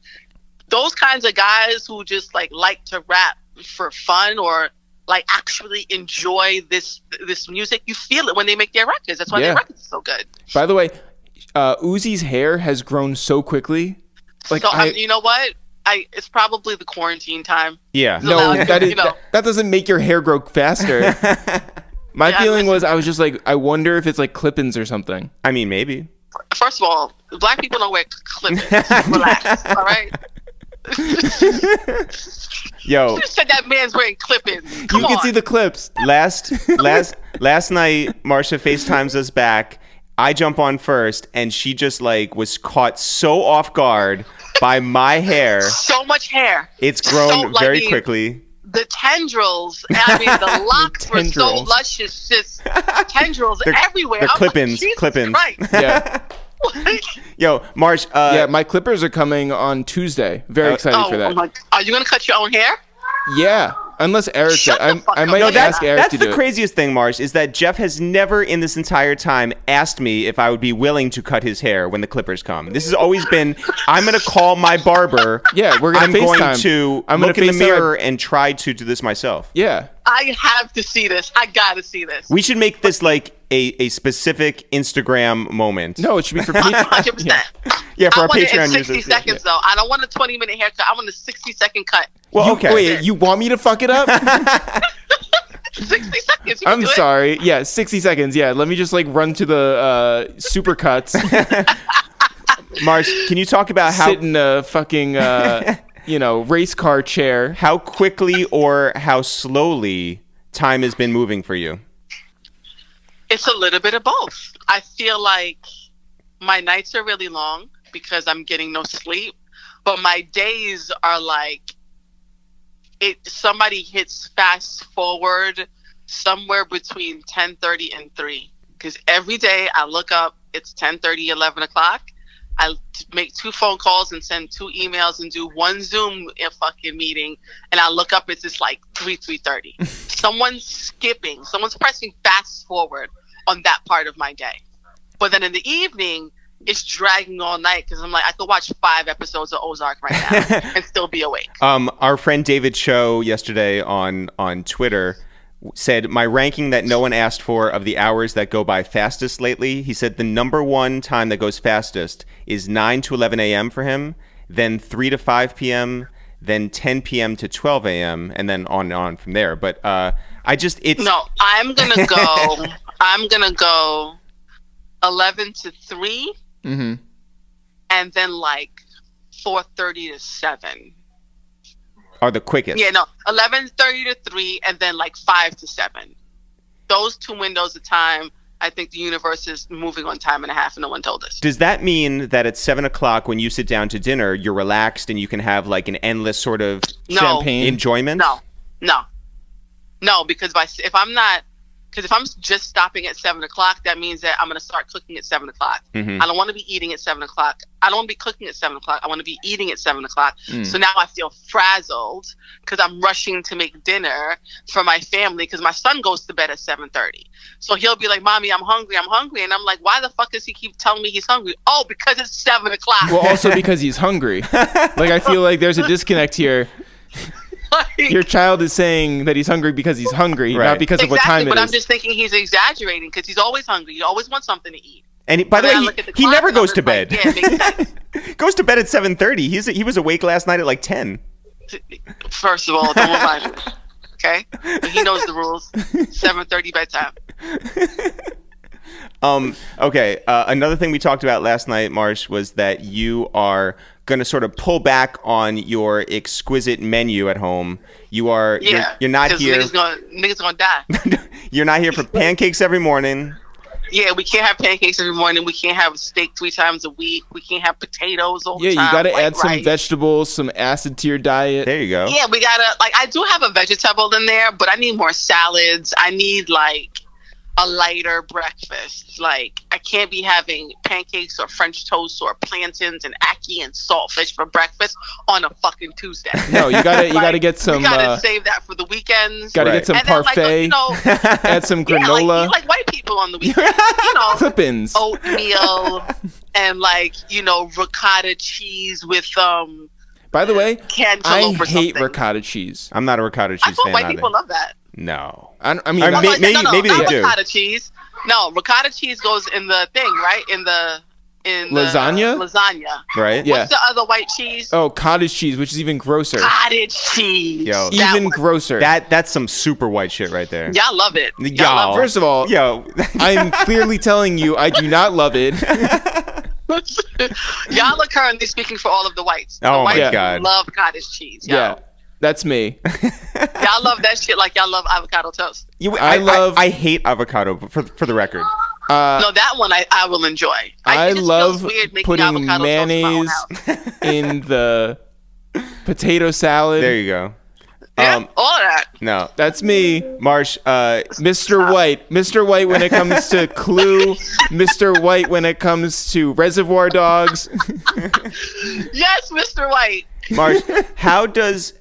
[SPEAKER 4] those kinds of guys who just like to rap for fun or like actually enjoy this music. You feel it when they make their records. That's why their records are so good.
[SPEAKER 2] By the way, Uzi's hair has grown so quickly. Like,
[SPEAKER 4] so you know what? It's probably the quarantine time.
[SPEAKER 1] Yeah.
[SPEAKER 2] No, that doesn't make your hair grow faster. My feeling was I was just like, I wonder if it's like clip-ins or something.
[SPEAKER 1] I mean, maybe.
[SPEAKER 4] First of all, black people don't wear clip-ins. Relax, all right?
[SPEAKER 1] Yo,
[SPEAKER 4] you said that man's wearing clip-ins.
[SPEAKER 2] You can see the clips.
[SPEAKER 1] Last night, Marsha FaceTimes us back. I jump on first, and she just like was caught so off guard by my hair.
[SPEAKER 4] So much hair.
[SPEAKER 1] It's grown very quickly.
[SPEAKER 4] The tendrils. I mean, the locks were so luscious. Just tendrils everywhere.
[SPEAKER 1] They're clip-ins.
[SPEAKER 4] Like,
[SPEAKER 1] clip-ins.
[SPEAKER 4] Right.
[SPEAKER 2] Yeah.
[SPEAKER 1] Yo, Marsh.
[SPEAKER 2] My clippers are coming on Tuesday. Very excited for that.
[SPEAKER 4] Are you gonna cut your own hair?
[SPEAKER 2] Yeah, Unless Eric, I might
[SPEAKER 1] No,
[SPEAKER 2] ask Eric
[SPEAKER 1] that's
[SPEAKER 2] to do
[SPEAKER 1] the
[SPEAKER 2] it.
[SPEAKER 1] craziest thing, Marsh, is that Jeff has never in this entire time asked me if I would be willing to cut his hair when the clippers come. This has always been, I'm going to call my barber.
[SPEAKER 2] Yeah, we're going
[SPEAKER 1] I'm
[SPEAKER 2] to FaceTime.
[SPEAKER 1] going to
[SPEAKER 2] I'm
[SPEAKER 1] look
[SPEAKER 2] gonna
[SPEAKER 1] in the
[SPEAKER 2] FaceTime.
[SPEAKER 1] mirror and try to do this myself.
[SPEAKER 2] Yeah.
[SPEAKER 4] I have to see this. I gotta see this.
[SPEAKER 1] We should make this like a specific Instagram moment.
[SPEAKER 2] No, it should be for people.
[SPEAKER 4] 100%.
[SPEAKER 1] Yeah, for
[SPEAKER 4] I
[SPEAKER 1] our
[SPEAKER 4] want it
[SPEAKER 1] Patreon
[SPEAKER 4] in 60
[SPEAKER 1] users.
[SPEAKER 4] seconds, though. I don't want a 20-minute haircut. I want a 60-second cut.
[SPEAKER 1] Well, okay.
[SPEAKER 2] Wait, you want me to fuck it up?
[SPEAKER 4] 60 seconds. You can
[SPEAKER 2] I'm
[SPEAKER 4] do it.
[SPEAKER 2] sorry. Yeah, 60 seconds. Yeah, let me just like run to the supercuts,
[SPEAKER 1] Marsh, can you talk about how
[SPEAKER 2] sit in a fucking race car chair.
[SPEAKER 1] how quickly or how slowly time has been moving for you?
[SPEAKER 4] It's a little bit of both. I feel like my nights are really long because I'm getting no sleep, but my days are like somebody hits fast forward somewhere between 10:30 and 3, because every day I look up, it's 10:30, 11 o'clock. I make 2 phone calls and send 2 emails and do 1 Zoom fucking meeting, and I look up, it's just like 3:30. Someone's pressing fast forward on that part of my day. But then in the evening, it's dragging all night because I'm like, I could watch 5 episodes of Ozark right now and still be awake.
[SPEAKER 1] Our friend David Cho yesterday on Twitter said, my ranking that no one asked for of the hours that go by fastest lately, he said the number 1 time that goes fastest is 9 to 11 a.m. for him, then 3 to 5 p.m., then 10 p.m. to 12 a.m., and then on and on from there. But
[SPEAKER 4] No, I'm gonna go 11 to 3,
[SPEAKER 2] Mm-hmm.
[SPEAKER 4] and then like 4:30 to 7.
[SPEAKER 1] are the quickest.
[SPEAKER 4] Yeah, no, 11:30 to 3, and then like 5 to 7. Those 2 windows of time, I think the universe is moving on time and a half, and no one told us.
[SPEAKER 1] Does that mean that at 7 o'clock when you sit down to dinner, you're relaxed and you can have like an endless sort of
[SPEAKER 2] Champagne
[SPEAKER 1] enjoyment?
[SPEAKER 4] No, because if I'm just stopping at 7 o'clock, that means that I'm going to start cooking at 7 o'clock.
[SPEAKER 1] Mm-hmm.
[SPEAKER 4] I don't want to be eating at 7 o'clock. I don't want to be cooking at 7 o'clock. I want to be eating at 7 o'clock. So now I feel frazzled because I'm rushing to make dinner for my family because my son goes to bed at 7:30. So he'll be like, Mommy, I'm hungry. And I'm like, why the fuck does he keep telling me he's hungry? Oh, because it's 7 o'clock.
[SPEAKER 2] Well, also because he's hungry. Like, I feel like there's a disconnect here. Your child is saying that he's hungry because he's hungry,
[SPEAKER 1] Right.
[SPEAKER 2] not because of what time it
[SPEAKER 4] but
[SPEAKER 2] is.
[SPEAKER 4] I'm just thinking he's exaggerating because he's always hungry. He always wants something to eat.
[SPEAKER 1] And by the
[SPEAKER 4] And then I
[SPEAKER 1] way,
[SPEAKER 4] look at the
[SPEAKER 1] he
[SPEAKER 4] clock
[SPEAKER 1] never
[SPEAKER 4] and I'm
[SPEAKER 1] goes to
[SPEAKER 4] just like,
[SPEAKER 1] bed.
[SPEAKER 4] yeah, it makes sense.
[SPEAKER 1] Goes to bed at 7:30. He was awake last night at like 10.
[SPEAKER 4] First of all, don't remind me. Okay? But he knows the rules. 7:30 bedtime.
[SPEAKER 1] Okay. Another thing we talked about last night, Marsh, was that you are going to sort of pull back on your exquisite menu at home. You're not here.
[SPEAKER 4] Niggas gonna die.
[SPEAKER 1] You're not here for pancakes every morning.
[SPEAKER 4] Yeah, we can't have pancakes every morning. We can't have steak 3 times a week. We can't have potatoes all the time.
[SPEAKER 2] Yeah, you got to
[SPEAKER 4] white
[SPEAKER 2] add some
[SPEAKER 4] rice.
[SPEAKER 2] vegetables, some acid to your diet.
[SPEAKER 1] There you go.
[SPEAKER 4] Yeah, we gotta, like, I do have a vegetable in there, but I need more salads. I need, like, a lighter breakfast. Like, I can't be having pancakes or French toast or plantains and ackee and saltfish for breakfast on a fucking Tuesday.
[SPEAKER 2] No, you gotta get some.
[SPEAKER 4] We gotta save that for the weekends.
[SPEAKER 2] Gotta
[SPEAKER 1] Right.
[SPEAKER 2] get some
[SPEAKER 4] And then,
[SPEAKER 2] parfait. Add some
[SPEAKER 4] yeah,
[SPEAKER 2] granola.
[SPEAKER 4] like white people on the weekend.
[SPEAKER 2] Clippings.
[SPEAKER 4] Oatmeal and ricotta cheese with
[SPEAKER 2] By the way,
[SPEAKER 4] cantaloupe
[SPEAKER 2] I
[SPEAKER 4] or
[SPEAKER 2] hate
[SPEAKER 4] something.
[SPEAKER 2] ricotta cheese.
[SPEAKER 1] I'm not a ricotta
[SPEAKER 4] I
[SPEAKER 1] cheese
[SPEAKER 4] thought
[SPEAKER 1] fan
[SPEAKER 4] white
[SPEAKER 1] either.
[SPEAKER 4] people love that.
[SPEAKER 1] No.
[SPEAKER 2] I mean,
[SPEAKER 1] Maybe
[SPEAKER 4] not
[SPEAKER 1] they do.
[SPEAKER 4] ricotta cheese. No, ricotta cheese goes in the thing, right? In
[SPEAKER 2] Lasagna?
[SPEAKER 4] Lasagna.
[SPEAKER 1] Right?
[SPEAKER 2] Yeah.
[SPEAKER 4] What's the other white cheese?
[SPEAKER 2] oh, cottage cheese, which is even grosser.
[SPEAKER 4] Cottage cheese.
[SPEAKER 1] Yo,
[SPEAKER 4] That
[SPEAKER 2] Even
[SPEAKER 4] one.
[SPEAKER 2] grosser.
[SPEAKER 1] That's some super white shit right there.
[SPEAKER 4] Y'all love it.
[SPEAKER 1] Y'all.
[SPEAKER 4] Y'all love
[SPEAKER 2] First of all,
[SPEAKER 1] Yo.
[SPEAKER 2] I'm clearly telling you I do not love it.
[SPEAKER 4] it. Y'all are currently speaking for all of the whites. The
[SPEAKER 1] Oh my
[SPEAKER 4] whites
[SPEAKER 1] God.
[SPEAKER 4] love cottage cheese. Y'all.
[SPEAKER 2] Yeah, that's me.
[SPEAKER 4] Y'all love that shit like y'all love avocado toast.
[SPEAKER 1] I hate avocado, for the record.
[SPEAKER 4] No, that one I will enjoy.
[SPEAKER 2] I
[SPEAKER 4] it just
[SPEAKER 2] love
[SPEAKER 4] feels weird making
[SPEAKER 2] putting
[SPEAKER 4] avocado toast in my own
[SPEAKER 2] mayonnaise
[SPEAKER 4] house.
[SPEAKER 2] in the potato salad.
[SPEAKER 1] There you go.
[SPEAKER 4] Yeah, all of that.
[SPEAKER 1] No.
[SPEAKER 2] That's me.
[SPEAKER 1] Marsh,
[SPEAKER 2] Mr. White. Mr. White when it comes to Clue. Mr. White when it comes to Reservoir Dogs.
[SPEAKER 4] Yes, Mr. White.
[SPEAKER 1] Marsh, how does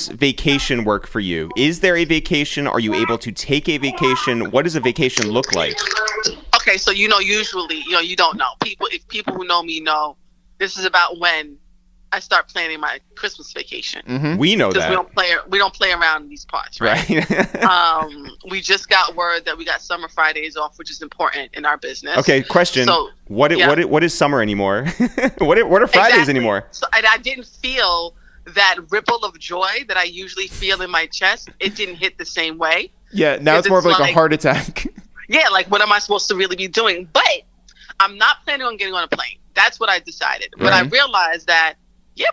[SPEAKER 1] vacation work for you? Is there a vacation? Are you able to take a vacation? What does a vacation look like?
[SPEAKER 4] Okay, so usually, you don't know. If people who know me know, this is about when I start planning my Christmas vacation.
[SPEAKER 1] Mm-hmm. We know that.
[SPEAKER 4] We don't play around in these parts, right? We just got word that we got summer Fridays off, which is important in our business.
[SPEAKER 1] Okay, question. So, what is summer anymore? what are Fridays anymore?
[SPEAKER 4] So, and I didn't feel that ripple of joy that I usually feel in my chest. It didn't hit the same way.
[SPEAKER 2] Yeah, now it's more of like a heart attack.
[SPEAKER 4] Yeah, like what am I supposed to really be doing? But I'm not planning on getting on a plane. That's what I decided. But I realized that,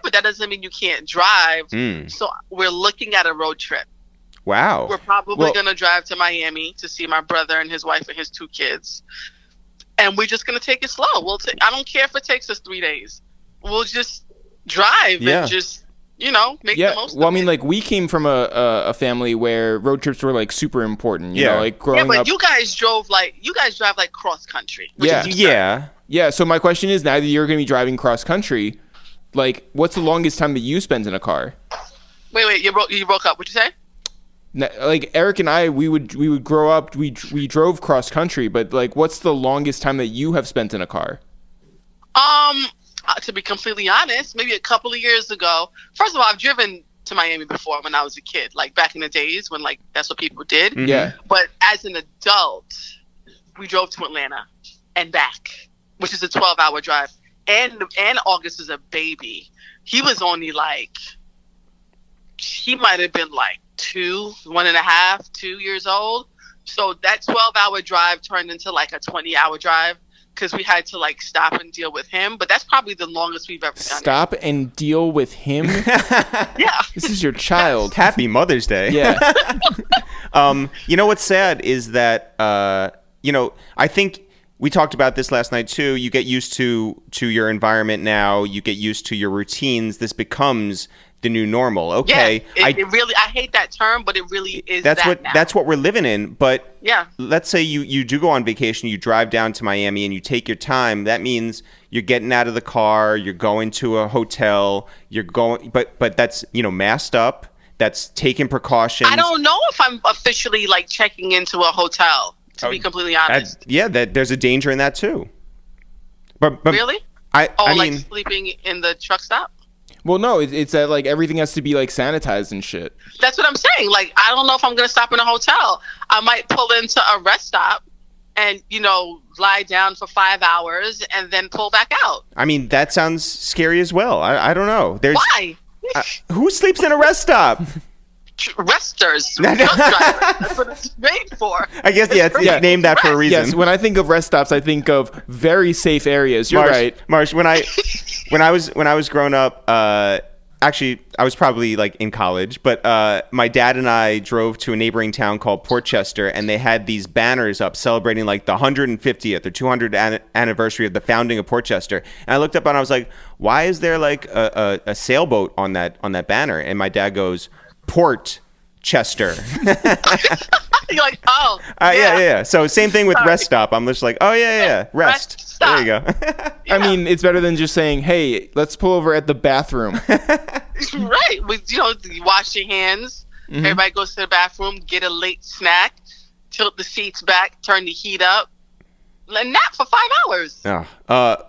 [SPEAKER 4] but that doesn't mean you can't drive. So we're looking at a road trip.
[SPEAKER 1] Wow.
[SPEAKER 4] We're probably going to drive to Miami to see my brother and his wife and his 2 kids. And we're just going to take it slow. I don't care if it takes us 3 days. We'll just drive and just, make the most of it.
[SPEAKER 2] Well, I mean, like, we came from a family where road trips were, like, super important. You know, like, growing up.
[SPEAKER 4] You guys drive, like, cross-country.
[SPEAKER 2] Yeah, so my question is, now that you're going to be driving cross-country, like, what's the longest time that you spent in a car?
[SPEAKER 4] Wait, you broke up. What'd you say?
[SPEAKER 2] Like, Eric and I, we would grow up, we drove cross country, but like, what's the longest time that you have spent in a car?
[SPEAKER 4] To be completely honest, maybe a couple of years ago. First of all, I've driven to Miami before when I was a kid, like back in the days when like that's what people did.
[SPEAKER 2] Mm-hmm. Yeah.
[SPEAKER 4] But as an adult, we drove to Atlanta and back, which is a 12-hour drive. And August is a baby. He was only like, he might have been like 1.5, 2 years old. So that 12-hour drive turned into like a 20-hour drive because we had to like stop and deal with him. But that's probably the longest we've ever done.
[SPEAKER 2] Stop and deal with him?
[SPEAKER 4] Yeah.
[SPEAKER 2] This is your child.
[SPEAKER 1] Happy Mother's Day.
[SPEAKER 2] Yeah.
[SPEAKER 1] What's sad is that, I think we talked about this last night too. You get used to your environment now. You get used to your routines. This becomes the new normal. Okay.
[SPEAKER 4] Yeah, I hate that term, but it really is.
[SPEAKER 1] That's what we're living in. But
[SPEAKER 4] yeah,
[SPEAKER 1] let's say you do go on vacation, you drive down to Miami and you take your time. That means you're getting out of the car, you're going to a hotel, but that's, masked up. That's taking precautions.
[SPEAKER 4] I don't know if I'm officially like checking into a hotel, to be completely honest.
[SPEAKER 1] There's a danger in that too. But
[SPEAKER 4] really?
[SPEAKER 1] I mean,
[SPEAKER 4] like sleeping in the truck stop?
[SPEAKER 2] Well, no, it's that like everything has to be like sanitized and shit.
[SPEAKER 4] That's what I'm saying. Like, I don't know if I'm going to stop in a hotel. I might pull into a rest stop and, lie down for 5 hours and then pull back out.
[SPEAKER 1] I mean, that sounds scary as well. I don't know.
[SPEAKER 4] Why?
[SPEAKER 1] Who sleeps in a rest stop?
[SPEAKER 4] Resters. That's what it's made for.
[SPEAKER 1] I guess, it's named that for a reason.
[SPEAKER 2] Yes, when I think of rest stops, I think of very safe areas. You're right.
[SPEAKER 1] Marsh, when I was growing up, actually, I was probably like in college, but my dad and I drove to a neighboring town called Portchester, and they had these banners up celebrating like the 150th or 200th anniversary of the founding of Portchester. And I looked up and I was like, why is there like a sailboat on that banner? And my dad goes, Portchester.
[SPEAKER 4] You're like, oh.
[SPEAKER 1] Yeah. So same thing with rest stop. I'm just like, oh yeah. Rest. There you go.
[SPEAKER 2] I mean, it's better than just saying, hey, let's pull over at the bathroom.
[SPEAKER 4] Right. You wash your hands. Mm-hmm. Everybody goes to the bathroom, get a late snack, tilt the seats back, turn the heat up, and nap for 5 hours.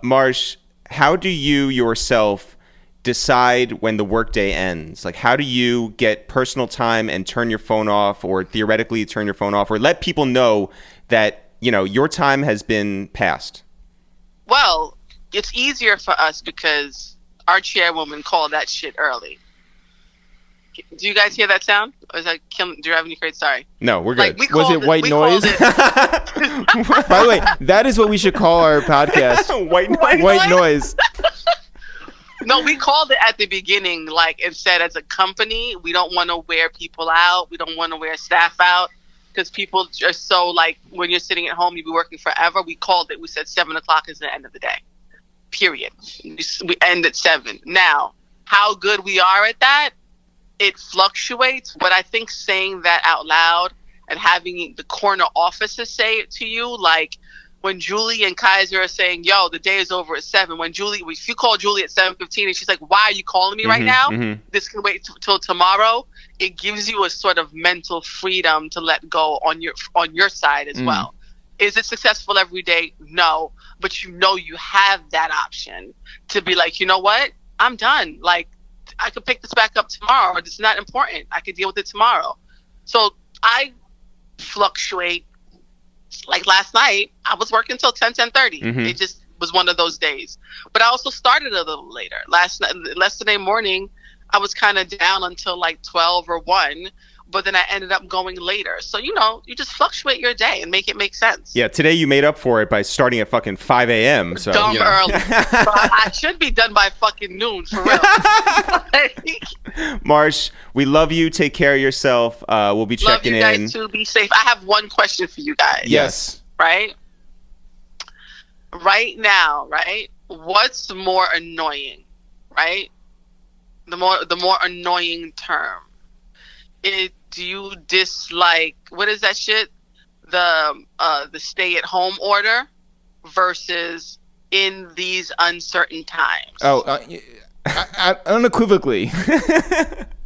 [SPEAKER 1] Marsh, how do you yourself decide when the workday ends? Like, how do you get personal time and turn your phone off, or theoretically turn your phone off, or let people know that, your time has been passed?
[SPEAKER 4] Well, it's easier for us because our chairwoman called that shit early. Do you guys hear that sound? Or is that driving you crazy? Sorry.
[SPEAKER 1] No, we're good.
[SPEAKER 2] Was it white noise? By the way, that is what we should call our podcast. White noise.
[SPEAKER 4] No, we called it at the beginning, and said as a company, we don't want to wear people out. We don't want to wear staff out. Because people are so, when you're sitting at home, you'll be working forever. We called it. We said 7 o'clock is the end of the day. Period. We end at 7. Now, how good we are at that, it fluctuates. But I think saying that out loud and having the corner offices say it to you, when Julie and Kaiser are saying, "Yo, the day is over at 7," if you call Julie at 7:15 and she's like, "Why are you calling me right now? This can wait till tomorrow." It gives you a sort of mental freedom to let go on your side as well. Is it successful every day? No, but you have that option to be like, you know what? I'm done. Like, I could pick this back up tomorrow. It's not important. I could deal with it tomorrow. So I fluctuate. Like last night, I was working till 10:30. It just was one of those days. But I also started a little later. Yesterday morning, I was kind of down until like 12 or 1. But then I ended up going later. So, you just fluctuate your day and make it make sense.
[SPEAKER 1] Yeah, today you made up for it by starting at fucking 5 a.m. So,
[SPEAKER 4] dumb early. I should be done by fucking noon, for real.
[SPEAKER 1] Marsh, we love you. Take care of yourself. We'll be checking in.
[SPEAKER 4] Love you guys too. Be safe. I have one question for you guys.
[SPEAKER 1] Yes.
[SPEAKER 4] Right? Right now, right? What's more annoying, right? The more annoying term. Do you dislike, what is that shit? The stay-at-home order versus in these uncertain times?
[SPEAKER 2] I unequivocally,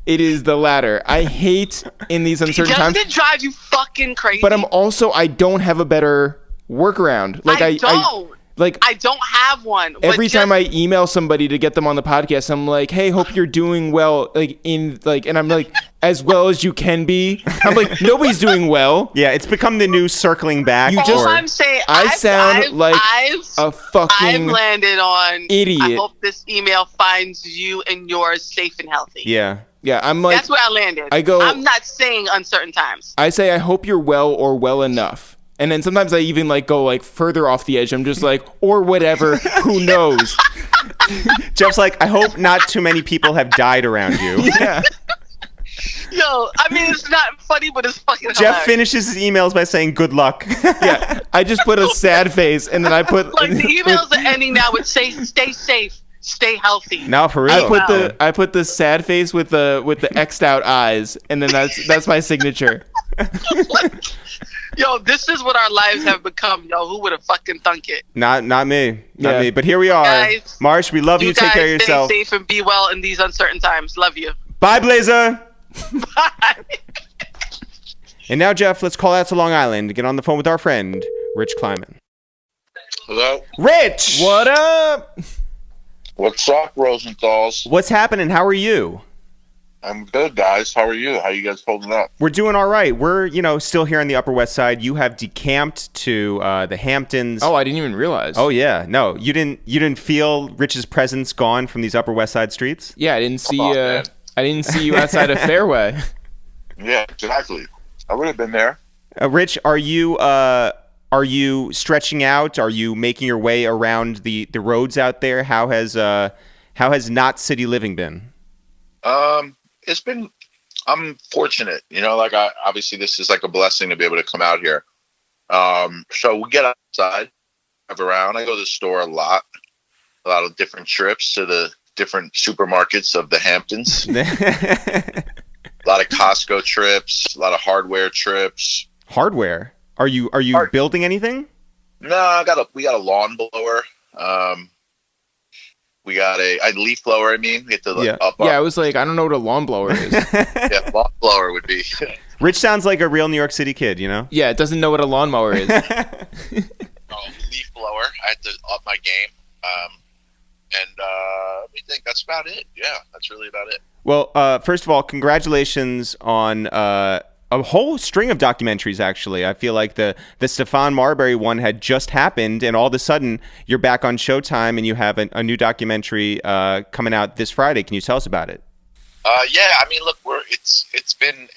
[SPEAKER 2] it is the latter. I hate in these uncertain times.
[SPEAKER 4] Doesn't it drive you fucking crazy?
[SPEAKER 2] But I don't have a better workaround.
[SPEAKER 4] I don't have one.
[SPEAKER 2] Every time I email somebody to get them on the podcast, I'm like, "Hey, hope you're doing well." And I'm like, "As well as you can be." I'm like, nobody's doing well.
[SPEAKER 1] Yeah, it's become the new circling back.
[SPEAKER 4] I'm saying, I've landed on
[SPEAKER 2] idiot.
[SPEAKER 4] I hope this email finds you and yours safe and healthy.
[SPEAKER 2] Yeah, I'm like,
[SPEAKER 4] that's where I landed. I'm not saying uncertain times.
[SPEAKER 2] I say, I hope you're well or well enough. And then sometimes I even go further off the edge. I'm just like, or whatever, who knows?
[SPEAKER 1] Jeff's like, I hope not too many people have died around you.
[SPEAKER 2] Yeah.
[SPEAKER 4] Yo, I mean, it's not funny, but it's fucking
[SPEAKER 1] Jeff
[SPEAKER 4] hilarious.
[SPEAKER 1] finishes his emails by saying, good luck.
[SPEAKER 2] Yeah, I just put a sad face, and then I put...
[SPEAKER 4] Like, the emails are ending now with stay safe, stay healthy.
[SPEAKER 1] No, for real.
[SPEAKER 2] I put the sad face with the X'd out eyes, and then that's my signature.
[SPEAKER 4] Yo, this is what our lives have become. Yo, who would have fucking thunk it?
[SPEAKER 1] Not me. Not me. But here we are.
[SPEAKER 4] Guys,
[SPEAKER 1] Marsh, we love you. Take care of yourself.
[SPEAKER 4] Stay safe and be well in these uncertain times. Love you.
[SPEAKER 1] Bye, Blazer.
[SPEAKER 4] Bye.
[SPEAKER 1] And now, Jeff, let's call out to Long Island to get on the phone with our friend, Rich Kleiman.
[SPEAKER 3] Hello?
[SPEAKER 1] Rich!
[SPEAKER 2] What up?
[SPEAKER 3] What's up, Rosenthals?
[SPEAKER 1] What's happening? How are you?
[SPEAKER 3] I'm good, guys. How are you? How you guys holding up?
[SPEAKER 1] We're doing all right. We're, still here on the Upper West Side. You have decamped to the Hamptons.
[SPEAKER 2] Oh, I didn't even realize.
[SPEAKER 1] Oh, yeah. No, you didn't feel Rich's presence gone from these Upper West Side streets?
[SPEAKER 2] Yeah, I didn't see you outside of Fairway.
[SPEAKER 3] Yeah, exactly. I would have been there.
[SPEAKER 1] Rich, are you stretching out? Are you making your way around the roads out there? How has not city living been?
[SPEAKER 3] I'm fortunate, obviously this is like a blessing to be able to come out here. So we get outside, drive around. I go to the store a lot of different trips to the different supermarkets of the Hamptons. A lot of Costco trips, a lot of hardware trips.
[SPEAKER 1] Hardware? Are you building anything?
[SPEAKER 3] No, we got a lawn blower. We got a leaf blower. I mean, we get to up.
[SPEAKER 2] Yeah, I was like, I don't know what a lawn blower is.
[SPEAKER 3] Yeah, lawn blower would be.
[SPEAKER 1] Rich sounds like a real New York City kid,
[SPEAKER 2] Yeah, it doesn't know what a lawnmower is.
[SPEAKER 3] Leaf blower. I had to up my game. I think that's about it. Yeah, that's really about it.
[SPEAKER 1] Well, first of all, congratulations on a whole string of documentaries, actually. I feel like the Stefan Marbury one had just happened, and all of a sudden you're back on Showtime and you have a new documentary coming out this Friday. Can you tell us about it?
[SPEAKER 3] Yeah, I mean, look, it's been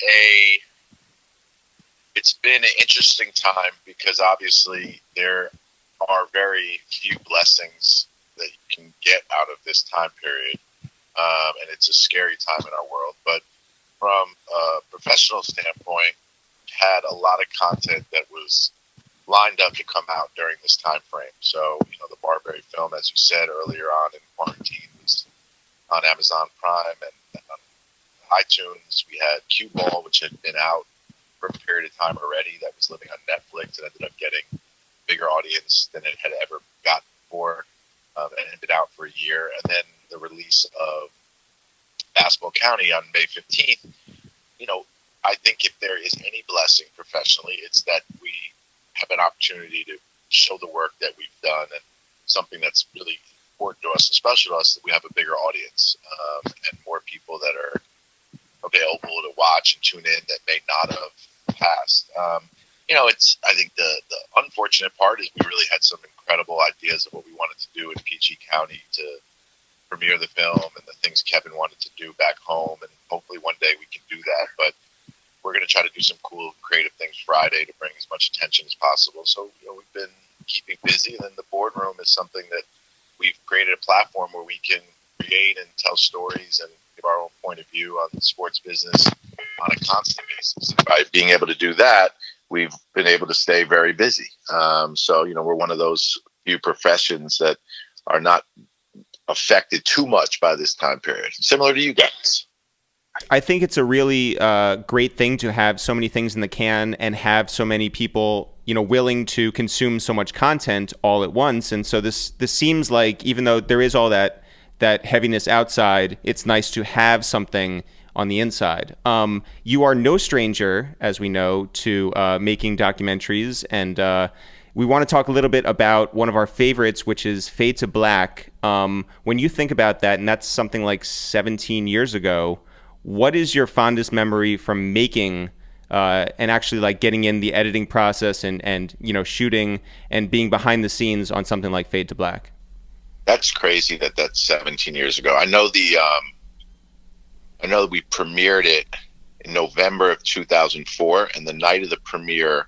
[SPEAKER 3] an interesting time because obviously there are very few blessings that you can get out of this time period, and it's a scary time in our world, but from a professional standpoint, had a lot of content that was lined up to come out during this time frame. So, the Marbury film, as you said earlier on in quarantine, was on Amazon Prime and on iTunes. We had Cue Ball, which had been out for a period of time already, that was living on Netflix and ended up getting
[SPEAKER 5] bigger audience than it had ever gotten before, and had been out for a year. And then the release of Basketball County on May 15th, I think if there is any blessing professionally, it's that we have an opportunity to show the work that we've done, and something that's really important to us, and special to us, that we have a bigger audience, and more people that are available to watch and tune in that may not have passed. I think the unfortunate part is we really had some incredible ideas of what we wanted to do in PG County to premiere the film, and the things Kevin wanted to do back home, and hopefully one day we can do that. But we're going to try to do some cool, creative things Friday to bring as much attention as possible. So, we've been keeping busy, and then the boardroom is something that we've created a platform where we can create and tell stories and give our own point of view on the sports business on a constant basis. And by being able to do that, we've been able to stay very busy. So, we're one of those few professions that are not affected too much by this time period, similar to you guys.
[SPEAKER 1] I think it's a really great thing to have so many things in the can and have so many people, willing to consume so much content all at once. And so this seems like, even though there is all that heaviness outside, it's nice to have something on the inside. You are no stranger, as we know, to making documentaries, and we want to talk a little bit about one of our favorites, which is Fade to Black. When you think about that, and that's something like 17 years ago, what is your fondest memory from making and actually like getting in the editing process and shooting and being behind the scenes on something like Fade to Black?
[SPEAKER 5] That's crazy that's 17 years ago. I know that we premiered it in November of 2004, and the night of the premiere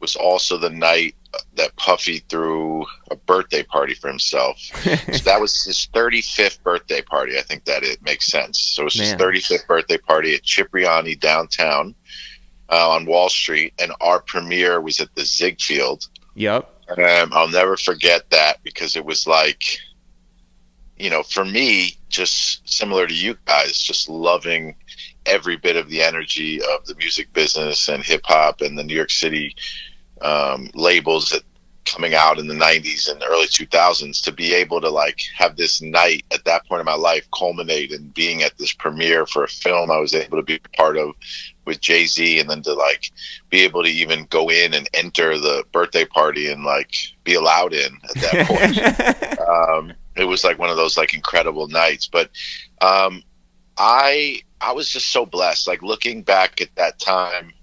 [SPEAKER 5] was also the night that Puffy threw a birthday party for himself. So that was his 35th birthday party. I think that it makes sense. So it was his 35th birthday party at Cipriani downtown on Wall Street, and our premiere was at the Ziegfeld.
[SPEAKER 1] Yep.
[SPEAKER 5] I'll never forget that, because it was like, for me, just similar to you guys, just loving every bit of the energy of the music business and hip hop and the New York City labels that coming out in the 90s and the early 2000s, to be able to like have this night at that point in my life culminate in being at this premiere for a film I was able to be part of with Jay-Z, and then to like be able to even go in and enter the birthday party and like be allowed in at that point. It was like one of those like incredible nights. But I was just so blessed, like looking back at that time.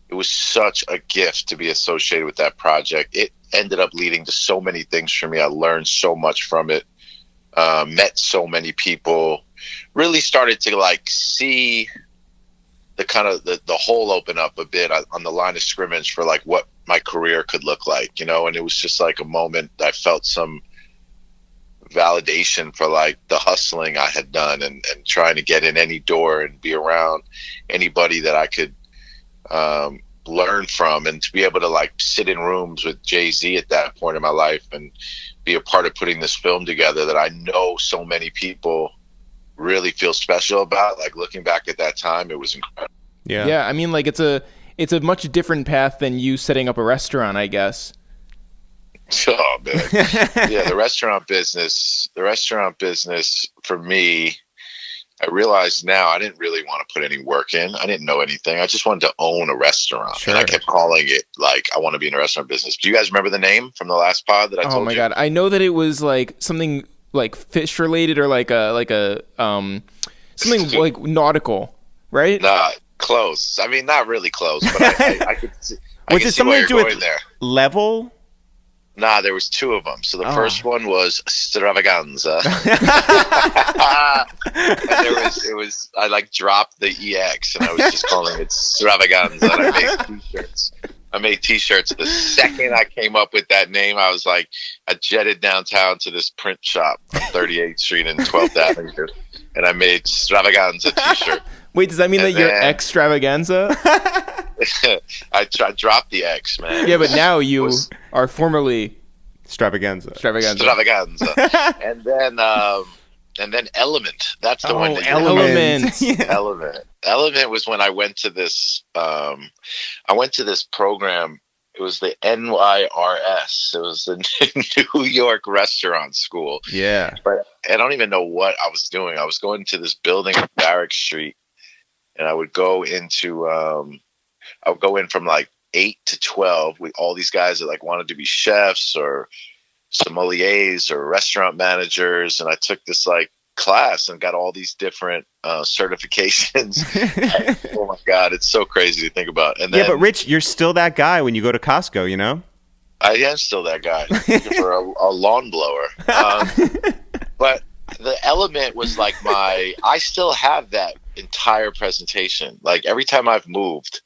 [SPEAKER 5] It was such a gift to be associated with that project. It ended up leading to so many things for me. I learned so much from it, met so many people, really started to like see the kind of the hole open up a bit on the line of scrimmage for like what my career could look like, and it was just like a moment I felt some validation for like the hustling I had done and trying to get in any door and be around anybody that I could learn from, and to be able to like sit in rooms with Jay-Z at that point in my life and be a part of putting this film together that I know so many people really feel special about. Like looking back at that time, it was incredible.
[SPEAKER 2] Yeah. I mean, like it's a much different path than you setting up a restaurant, I guess.
[SPEAKER 5] Oh man. Yeah, the restaurant business for me, I realized now I didn't really want to put any work in. I didn't know anything. I just wanted to own a restaurant.
[SPEAKER 1] Sure.
[SPEAKER 5] And I kept calling it like, I want to be in a restaurant business. Do you guys remember the name from the last pod that I told you?
[SPEAKER 2] Oh my God. I know that it was like something like fish related, or like a something like nautical, right?
[SPEAKER 5] Nah, close. I mean, not really close, but I could see.
[SPEAKER 1] Was it something to do with
[SPEAKER 5] there.
[SPEAKER 1] Level?
[SPEAKER 5] Nah, there was two of them. So the first one was Stravaganza. And I like dropped the EX and I was just calling it Stravaganza. And I made t-shirts. The second I came up with that name, I was like, I jetted downtown to this print shop on 38th Street and 12th Avenue, and I made Stravaganza t-shirt.
[SPEAKER 2] Wait, does that mean that you're extravaganza?
[SPEAKER 5] I dropped the X, man.
[SPEAKER 2] Yeah, but now you are formerly
[SPEAKER 1] Extravaganza.
[SPEAKER 5] And then Element. That's the one.
[SPEAKER 2] Element.
[SPEAKER 5] Element. Element was when I went to this. I went to this program It was the NYRS. It was the New York Restaurant School.
[SPEAKER 1] Yeah.
[SPEAKER 5] But I don't even know what I was doing. I was going to this building on Barrack Street, and I would go into I would go in from like 8 to 12 with all these guys that like wanted to be chefs or sommeliers or restaurant managers, and I took this like class and got all these different certifications. Oh my god, it's so crazy to think about. And then,
[SPEAKER 1] yeah, but Rich, you're still that guy when you go to Costco, you know?
[SPEAKER 5] I am still that guy looking for a lawn blower. But the Element was like I still have that entire presentation. Like every time I've moved,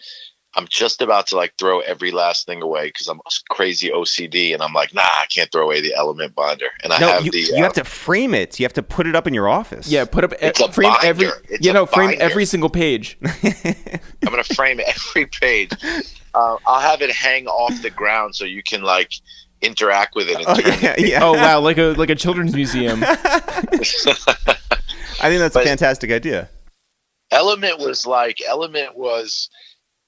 [SPEAKER 5] I'm just about to like throw every last thing away because I'm crazy OCD, and I'm like, nah, I can't throw away the Element binder. And
[SPEAKER 1] you have to frame it. You have to put it up in your office.
[SPEAKER 2] Yeah, put up
[SPEAKER 5] frame
[SPEAKER 2] frame every single page.
[SPEAKER 5] I'm gonna frame every page. I'll have it hang off the ground so you can like interact with it. And
[SPEAKER 2] Oh wow, like a children's museum.
[SPEAKER 1] I think that's a fantastic idea.
[SPEAKER 5] Element was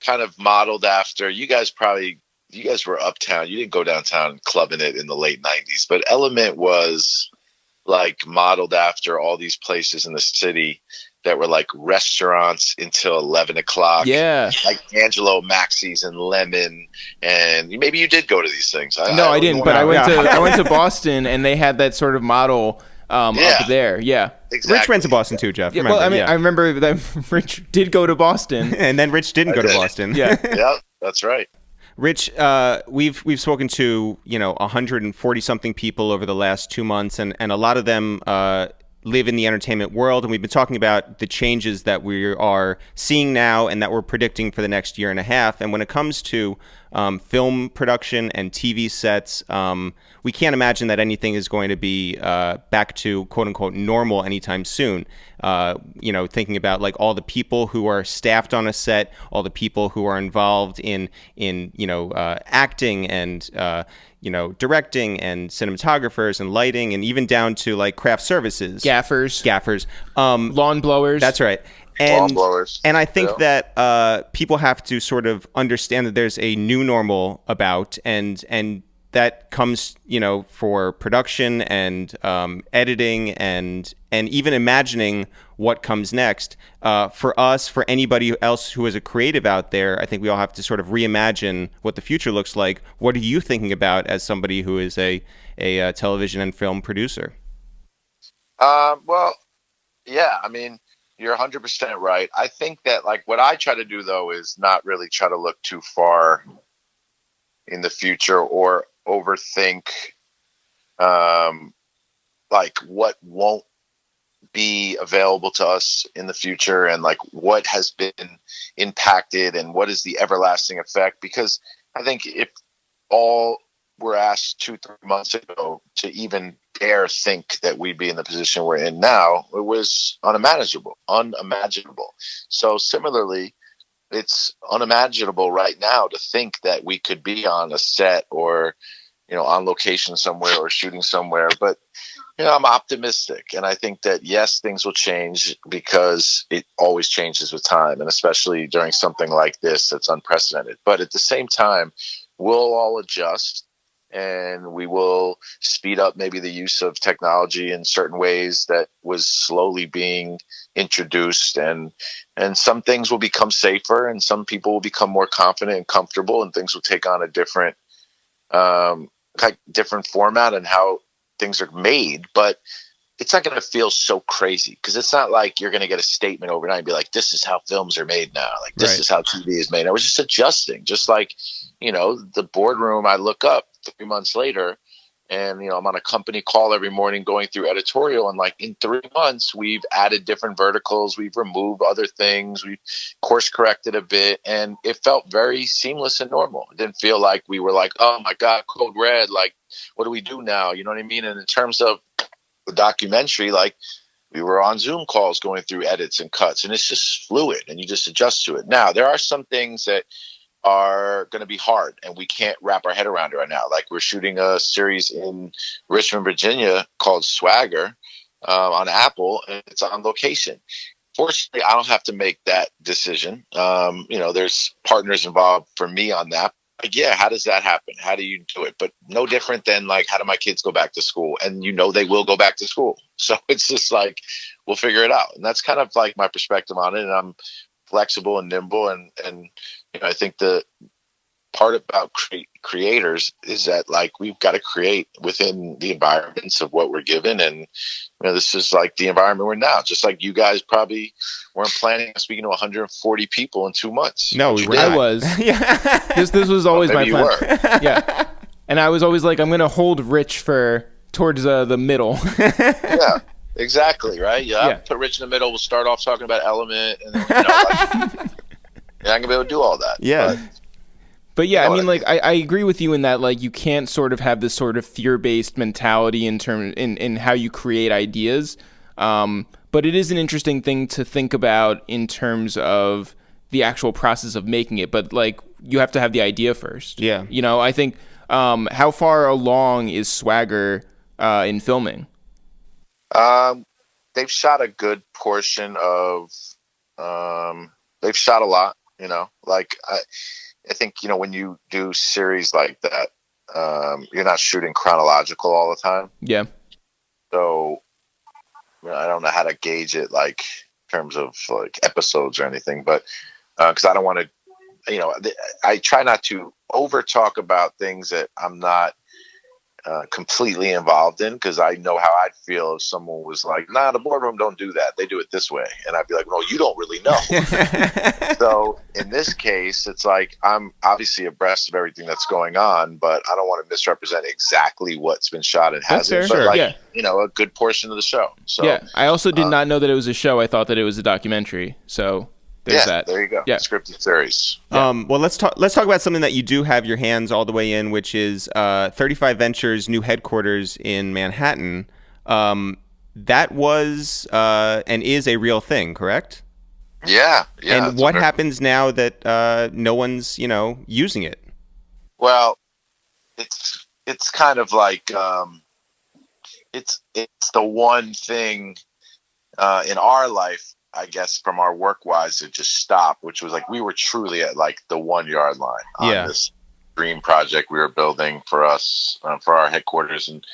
[SPEAKER 5] kind of modeled after you guys were uptown. You didn't go downtown clubbing it in the late 90s, but Element was like modeled after all these places in the city that were like restaurants until 11 o'clock.
[SPEAKER 2] Yeah.
[SPEAKER 5] Like Angelo, Maxi's, and Lemon. And maybe you did go to these things.
[SPEAKER 2] I didn't, but I went to Boston, and they had that sort of model up there. Yeah.
[SPEAKER 5] Exactly.
[SPEAKER 1] Rich went to Boston too, Jeff.
[SPEAKER 2] Yeah, I remember that Rich did go to Boston.
[SPEAKER 1] And then Rich didn't go to Boston.
[SPEAKER 2] Yeah.
[SPEAKER 5] Yeah, that's right.
[SPEAKER 1] Rich, we've spoken to 140 something people over the last 2 months, and a lot of them live in the entertainment world, and we've been talking about the changes that we are seeing now and that we're predicting for the next year and a half. And when it comes to film production and TV sets, we can't imagine that anything is going to be back to quote unquote normal anytime soon. Thinking about like all the people who are staffed on a set, all the people who are involved in acting and directing and cinematographers and lighting, and even down to like craft services, gaffers,
[SPEAKER 2] lawn blowers.
[SPEAKER 1] That's right.
[SPEAKER 5] Lawn blowers.
[SPEAKER 1] And I think that people have to sort of understand that there's a new normal about, and that comes, for production and editing and even imagining what comes next. For us, for anybody else who is a creative out there, I think we all have to sort of reimagine what the future looks like. What are you thinking about as somebody who is a television and film producer?
[SPEAKER 5] Well, yeah, I mean, you're 100% right. I think that like what I try to do though is not really try to look too far in the future or overthink like what won't be available to us in the future, and like what has been impacted and what is the everlasting effect. Because I think if all were asked 2-3 months ago to even dare think that we'd be in the position we're in now, it was unimaginable. So similarly, it's unimaginable right now to think that we could be on a set or, on location somewhere or shooting somewhere. But, I'm optimistic. And I think that, yes, things will change because it always changes with time. And especially during something like this, that's unprecedented. But at the same time, we'll all adjust, and we will speed up maybe the use of technology in certain ways that was slowly being introduced, and some things will become safer, and some people will become more confident and comfortable, and things will take on a different format and how things are made. But it's not going to feel so crazy, because it's not like you're going to get a statement overnight and be like, this is how films are made now. Like, this is how TV is made. I was just adjusting, just like, the boardroom. I look up 3 months later, and I'm on a company call every morning going through editorial, and like in 3 months we've added different verticals, we've removed other things, we've course corrected a bit, and it felt very seamless and normal. It didn't feel like we were like, oh my god, code red, like what do we do now, you know what I mean? And in terms of the documentary, like we were on Zoom calls going through edits and cuts, and it's just fluid and you just adjust to it. Now there are some things that are going to be hard and we can't wrap our head around it right now. Like we're shooting a series in Richmond, Virginia called Swagger on Apple, and it's on location. Fortunately, I don't have to make that decision. There's partners involved for me on that, like, yeah, how does that happen? How do you do it? But no different than like, how do my kids go back to school? And they will go back to school. So it's just like, we'll figure it out. And that's kind of like my perspective on it. And I'm flexible and nimble. And I think the part about creators is that like, we've got to create within the environments of what we're given. And, this is like the environment we're now, just like you guys probably weren't planning on speaking to 140 people in 2 months.
[SPEAKER 1] No, we were
[SPEAKER 2] I
[SPEAKER 1] not.
[SPEAKER 2] was. This was always my plan. Yeah. And I was always like, I'm going to hold Rich towards the middle.
[SPEAKER 5] Yeah, exactly. Right. Yeah. Put Rich in the middle. We'll start off talking about Element, and then, you're not going to be able to do all that.
[SPEAKER 1] Yeah.
[SPEAKER 2] But yeah, I mean, like, I agree with you in that, like, you can't sort of have this sort of fear-based mentality in how you create ideas. But it is an interesting thing to think about in terms of the actual process of making it. But, like, you have to have the idea first.
[SPEAKER 1] Yeah.
[SPEAKER 2] I think, how far along is Swagger in filming?
[SPEAKER 5] They've shot a good portion of, they've shot a lot, like, I think, when you do series like that, you're not shooting chronological all the time.
[SPEAKER 2] Yeah.
[SPEAKER 5] So I don't know how to gauge it, like, in terms of like episodes or anything, but because I don't want to, I try not to over talk about things that I'm not completely involved in, because I know how I'd feel if someone was like, nah, the boardroom don't do that, they do it this way, and I'd be like, no, you don't really know. So in this case, it's like, I'm obviously abreast of everything that's going on, but I don't want to misrepresent exactly what's been shot and hasn't. But like, a good portion of the show. So
[SPEAKER 2] yeah, I also did not know that it was a show. I thought that it was a documentary. So there's that.
[SPEAKER 5] There you go. Yeah. Scripted series.
[SPEAKER 1] Yeah. Well, let's talk about something that you do have your hands all the way in, which is 35 Ventures' new headquarters in Manhattan. That was and is a real thing, correct?
[SPEAKER 5] Yeah.
[SPEAKER 1] And what happens now that no one's using it?
[SPEAKER 5] Well, it's kind of like it's the one thing in our life, I guess, from our work wise, it just stopped, which was like, we were truly at like the 1 yard line on this dream project we were building for us, for our headquarters. And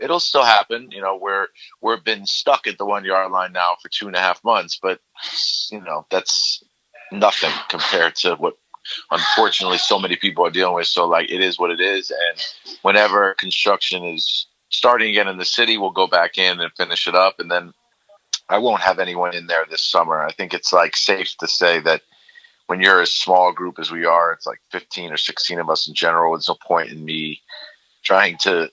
[SPEAKER 5] it'll still happen. We've been stuck at the 1 yard line now for 2.5 months, but that's nothing compared to what unfortunately so many people are dealing with. So like, it is what it is. And whenever construction is starting again in the city, we'll go back in and finish it up. And then I won't have anyone in there this summer. I think it's like safe to say that when you're a small group as we are, it's like 15 or 16 of us in general. There's no point in me trying to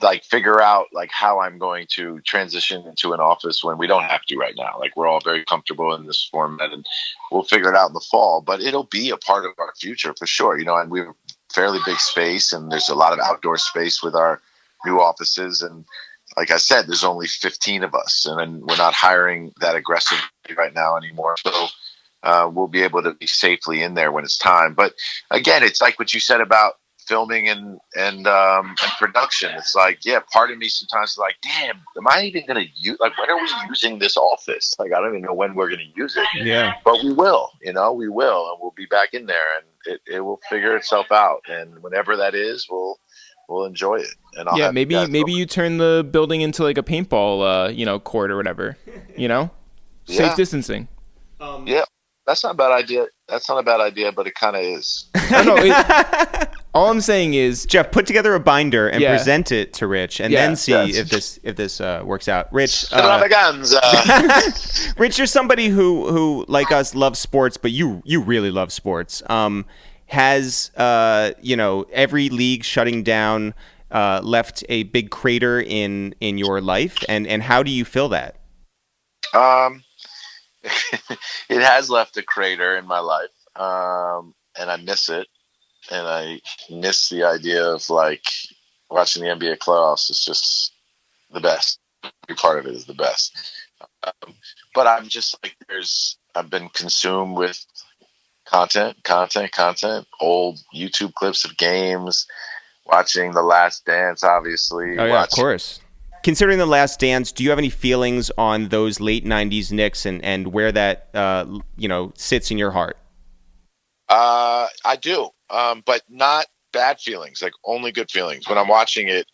[SPEAKER 5] like figure out like how I'm going to transition into an office when we don't have to right now. Like, we're all very comfortable in this format, and we'll figure it out in the fall, but it'll be a part of our future for sure. And we have a fairly big space, and there's a lot of outdoor space with our new offices. And like I said, there's only 15 of us, and we're not hiring that aggressively right now anymore. So we'll be able to be safely in there when it's time. But again, it's like what you said about filming and production. It's like, yeah, part of me sometimes is like, damn, am I even going to use, like, when are we using this office? Like, I don't even know when we're going to use it.
[SPEAKER 1] Yeah.
[SPEAKER 5] But we will, we will, and we'll be back in there, and it will figure itself out. And whenever that is, we'll enjoy it. And I'll
[SPEAKER 2] maybe you turn the building into like a paintball, court or whatever, safe distancing.
[SPEAKER 5] Yeah, that's not a bad idea. That's not a bad idea, but it kind of is.
[SPEAKER 2] All I'm saying is,
[SPEAKER 1] Jeff, put together a binder and present it to Rich, and then see if this works out. Rich, Rich, you're somebody who like us loves sports, but you really love sports. Has every league shutting down left a big crater in your life, and how do you feel that?
[SPEAKER 5] It has left a crater in my life, and I miss it, and I miss the idea of like watching the NBA playoffs. It's just the best. Every part of it is the best. But I'm just like, I've been consumed with content, old YouTube clips of games, watching The Last Dance, obviously.
[SPEAKER 1] Oh, yeah, of course. Considering The Last Dance, do you have any feelings on those late 90s Knicks and where that, sits in your heart?
[SPEAKER 5] I do, but not bad feelings, like only good feelings. When I'm watching it,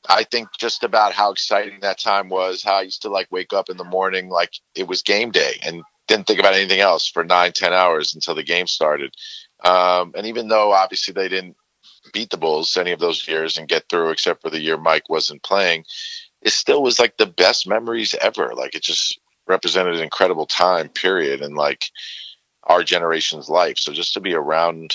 [SPEAKER 5] I think just about how exciting that time was, how I used to like wake up in the morning like it was game day and didn't think about anything else for 9-10 hours until the game started. And even though obviously they didn't beat the Bulls any of those years and get through, except for the year Mike wasn't playing, it still was like the best memories ever. Like it just represented an incredible time period in like our generation's life. So just to be around,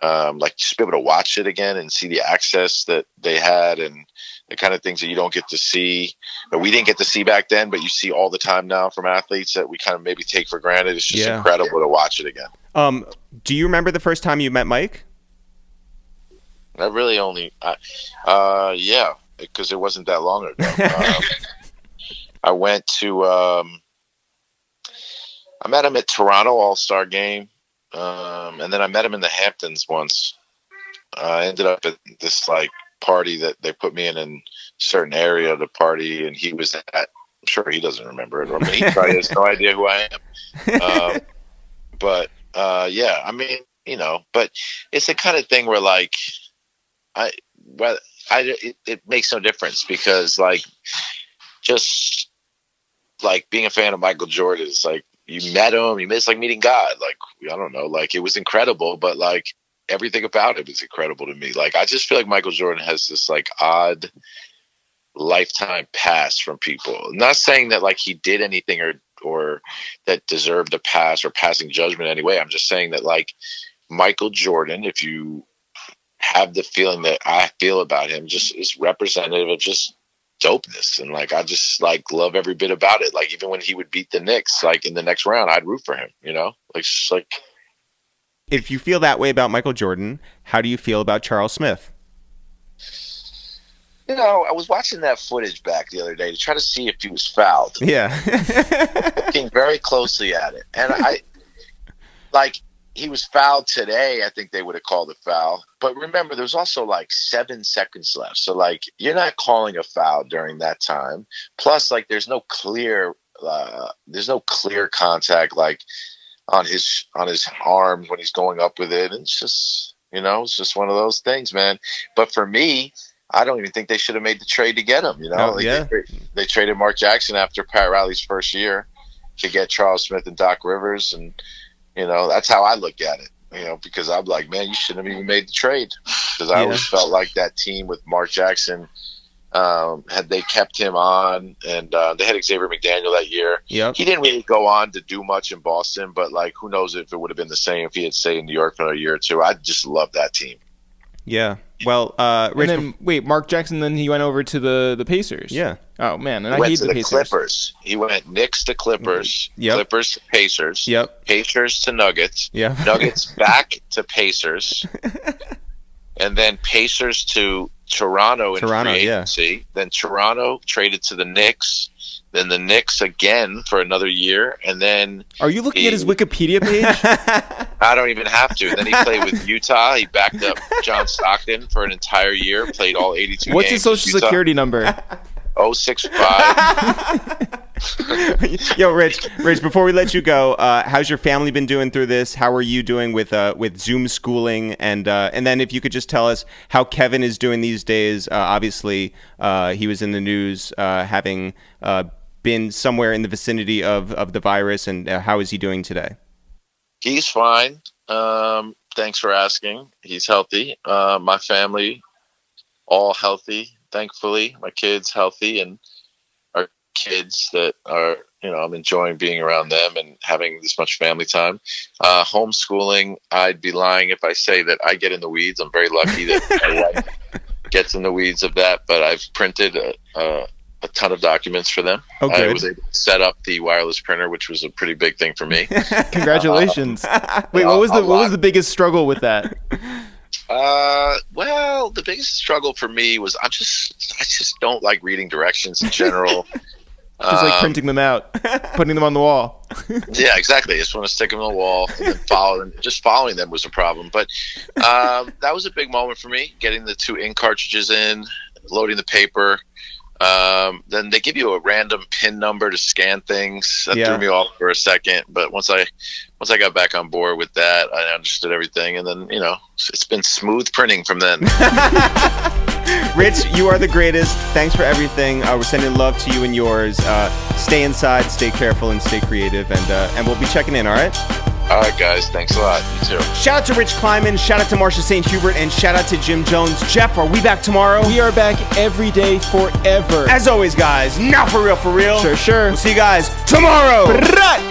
[SPEAKER 5] like just be able to watch it again and see the access that they had and the kind of things that you don't get to see, that we didn't get to see back then, but you see all the time now from athletes that we kind of maybe take for granted. It's just incredible to watch it again.
[SPEAKER 1] Do you remember the first time you met Mike?
[SPEAKER 5] I really only, yeah, because it wasn't that long ago. I went to, I met him at Toronto All-Star Game, and then I met him in the Hamptons once. I ended up at this like party that they put me in a certain area of the party, and he was at. I'm sure he doesn't remember it, or he probably has no idea who I am. But yeah, I mean, you know, but it's the kind of thing where like, it makes no difference because like, just like being a fan of Michael Jordan is like, you met him, it's like meeting God. Like, I don't know, like it was incredible, but like everything about it is incredible to me. Like, I just feel like Michael Jordan has this like odd lifetime pass from people. I'm not saying that like he did anything or that deserved a pass or passing judgment anyway. I'm just saying that like Michael Jordan, if you have the feeling that I feel about him, just is representative of just dopeness. And like, I just like love every bit about it. Like even when he would beat the Knicks, like in the next round, I'd root for him, you know, like, just like.
[SPEAKER 1] If you feel that way about Michael Jordan, how do you feel about Charles Smith?
[SPEAKER 5] You know, I was watching that footage back the other day to try to see if he was fouled.
[SPEAKER 1] Yeah.
[SPEAKER 5] Looking very closely at it. And I, like, he was fouled today. I think they would have called a foul. But remember, there's also like 7 seconds left. So, like, you're not calling a foul during that time. Plus, like, there's no clear contact, like, on his arm when he's going up with it. And it's just, you know, it's just one of those things, man. But for me, I don't even think they should have made the trade to get him, you know? They traded Mark Jackson after Pat Riley's first year to get Charles Smith and Doc Rivers. And, you know, that's how I look at it, you know, because I'm like, man, you shouldn't have even made the trade. Because I always felt like that team with Mark Jackson, had they kept him on, and they had Xavier McDaniel that year.
[SPEAKER 1] Yep.
[SPEAKER 5] He didn't really go on to do much in Boston, but like, who knows if it would have been the same if he had stayed in New York for another year or two. I just love that team.
[SPEAKER 1] Yeah. Well,
[SPEAKER 2] and then wait, Mark Jackson. Then he went over to the Pacers.
[SPEAKER 1] Yeah.
[SPEAKER 2] Oh man, and
[SPEAKER 5] I hate the
[SPEAKER 2] Pacers.
[SPEAKER 5] Clippers. He went Knicks to Clippers.
[SPEAKER 1] Yep.
[SPEAKER 5] Clippers to Pacers.
[SPEAKER 1] Yep.
[SPEAKER 5] Pacers to Nuggets.
[SPEAKER 1] Yep.
[SPEAKER 5] Nuggets back to Pacers. And then Pacers to Toronto in free agency. Yeah. Then Toronto traded to the Knicks. Then the Knicks again for another year. And then...
[SPEAKER 2] Are you looking at his Wikipedia page?
[SPEAKER 5] I don't even have to. Then he played with Utah. He backed up John Stockton for an entire year. Played all 82 games.
[SPEAKER 2] What's his social security number?
[SPEAKER 5] 065.
[SPEAKER 1] Yo, Rich, before we let you go, how's your family been doing through this? How are you doing with Zoom schooling? And then if you could just tell us how Kevin is doing these days. Obviously, he was in the news having been somewhere in the vicinity of the virus. And how is he doing today?
[SPEAKER 5] He's fine. Thanks for asking. He's healthy. My family, all healthy, thankfully. My kids healthy, and our kids that are, you know, I'm enjoying being around them and having this much family time. Homeschooling, I'd be lying if I say that I get in the weeds. I'm very lucky that my wife gets in the weeds of that, but I've printed a ton of documents for them.
[SPEAKER 1] Oh, good.
[SPEAKER 5] I was able to set up the wireless printer, which was a pretty big thing for me.
[SPEAKER 2] Congratulations. Wait, what was the biggest struggle with that?
[SPEAKER 5] Well, the biggest struggle for me was I just don't like reading directions in general.
[SPEAKER 2] Just like printing them out, putting them on the wall.
[SPEAKER 5] Yeah, exactly. I just want to stick them on the wall and then follow them. Just following them was a problem. But that was a big moment for me, getting the 2 ink cartridges in, loading the paper. Then they give you a random PIN number to scan things. That
[SPEAKER 1] Yeah.
[SPEAKER 5] threw me off for a second, but once I got back on board with that, I understood everything, and then it's been smooth printing from then.
[SPEAKER 1] Rich, you are the greatest. Thanks for everything. We're sending love to you and yours. Stay inside, stay careful, and stay creative, and we'll be checking in. All right.
[SPEAKER 5] All right, guys. Thanks a lot. You too.
[SPEAKER 1] Shout out to Rich Kleiman, shout out to Marsha St. Hubert, and shout out to Jim Jones. Jeff, are we back tomorrow?
[SPEAKER 2] We are back every day forever.
[SPEAKER 1] As always, guys, not for real, for real.
[SPEAKER 2] Sure.
[SPEAKER 1] We'll see you guys tomorrow.
[SPEAKER 2] Right.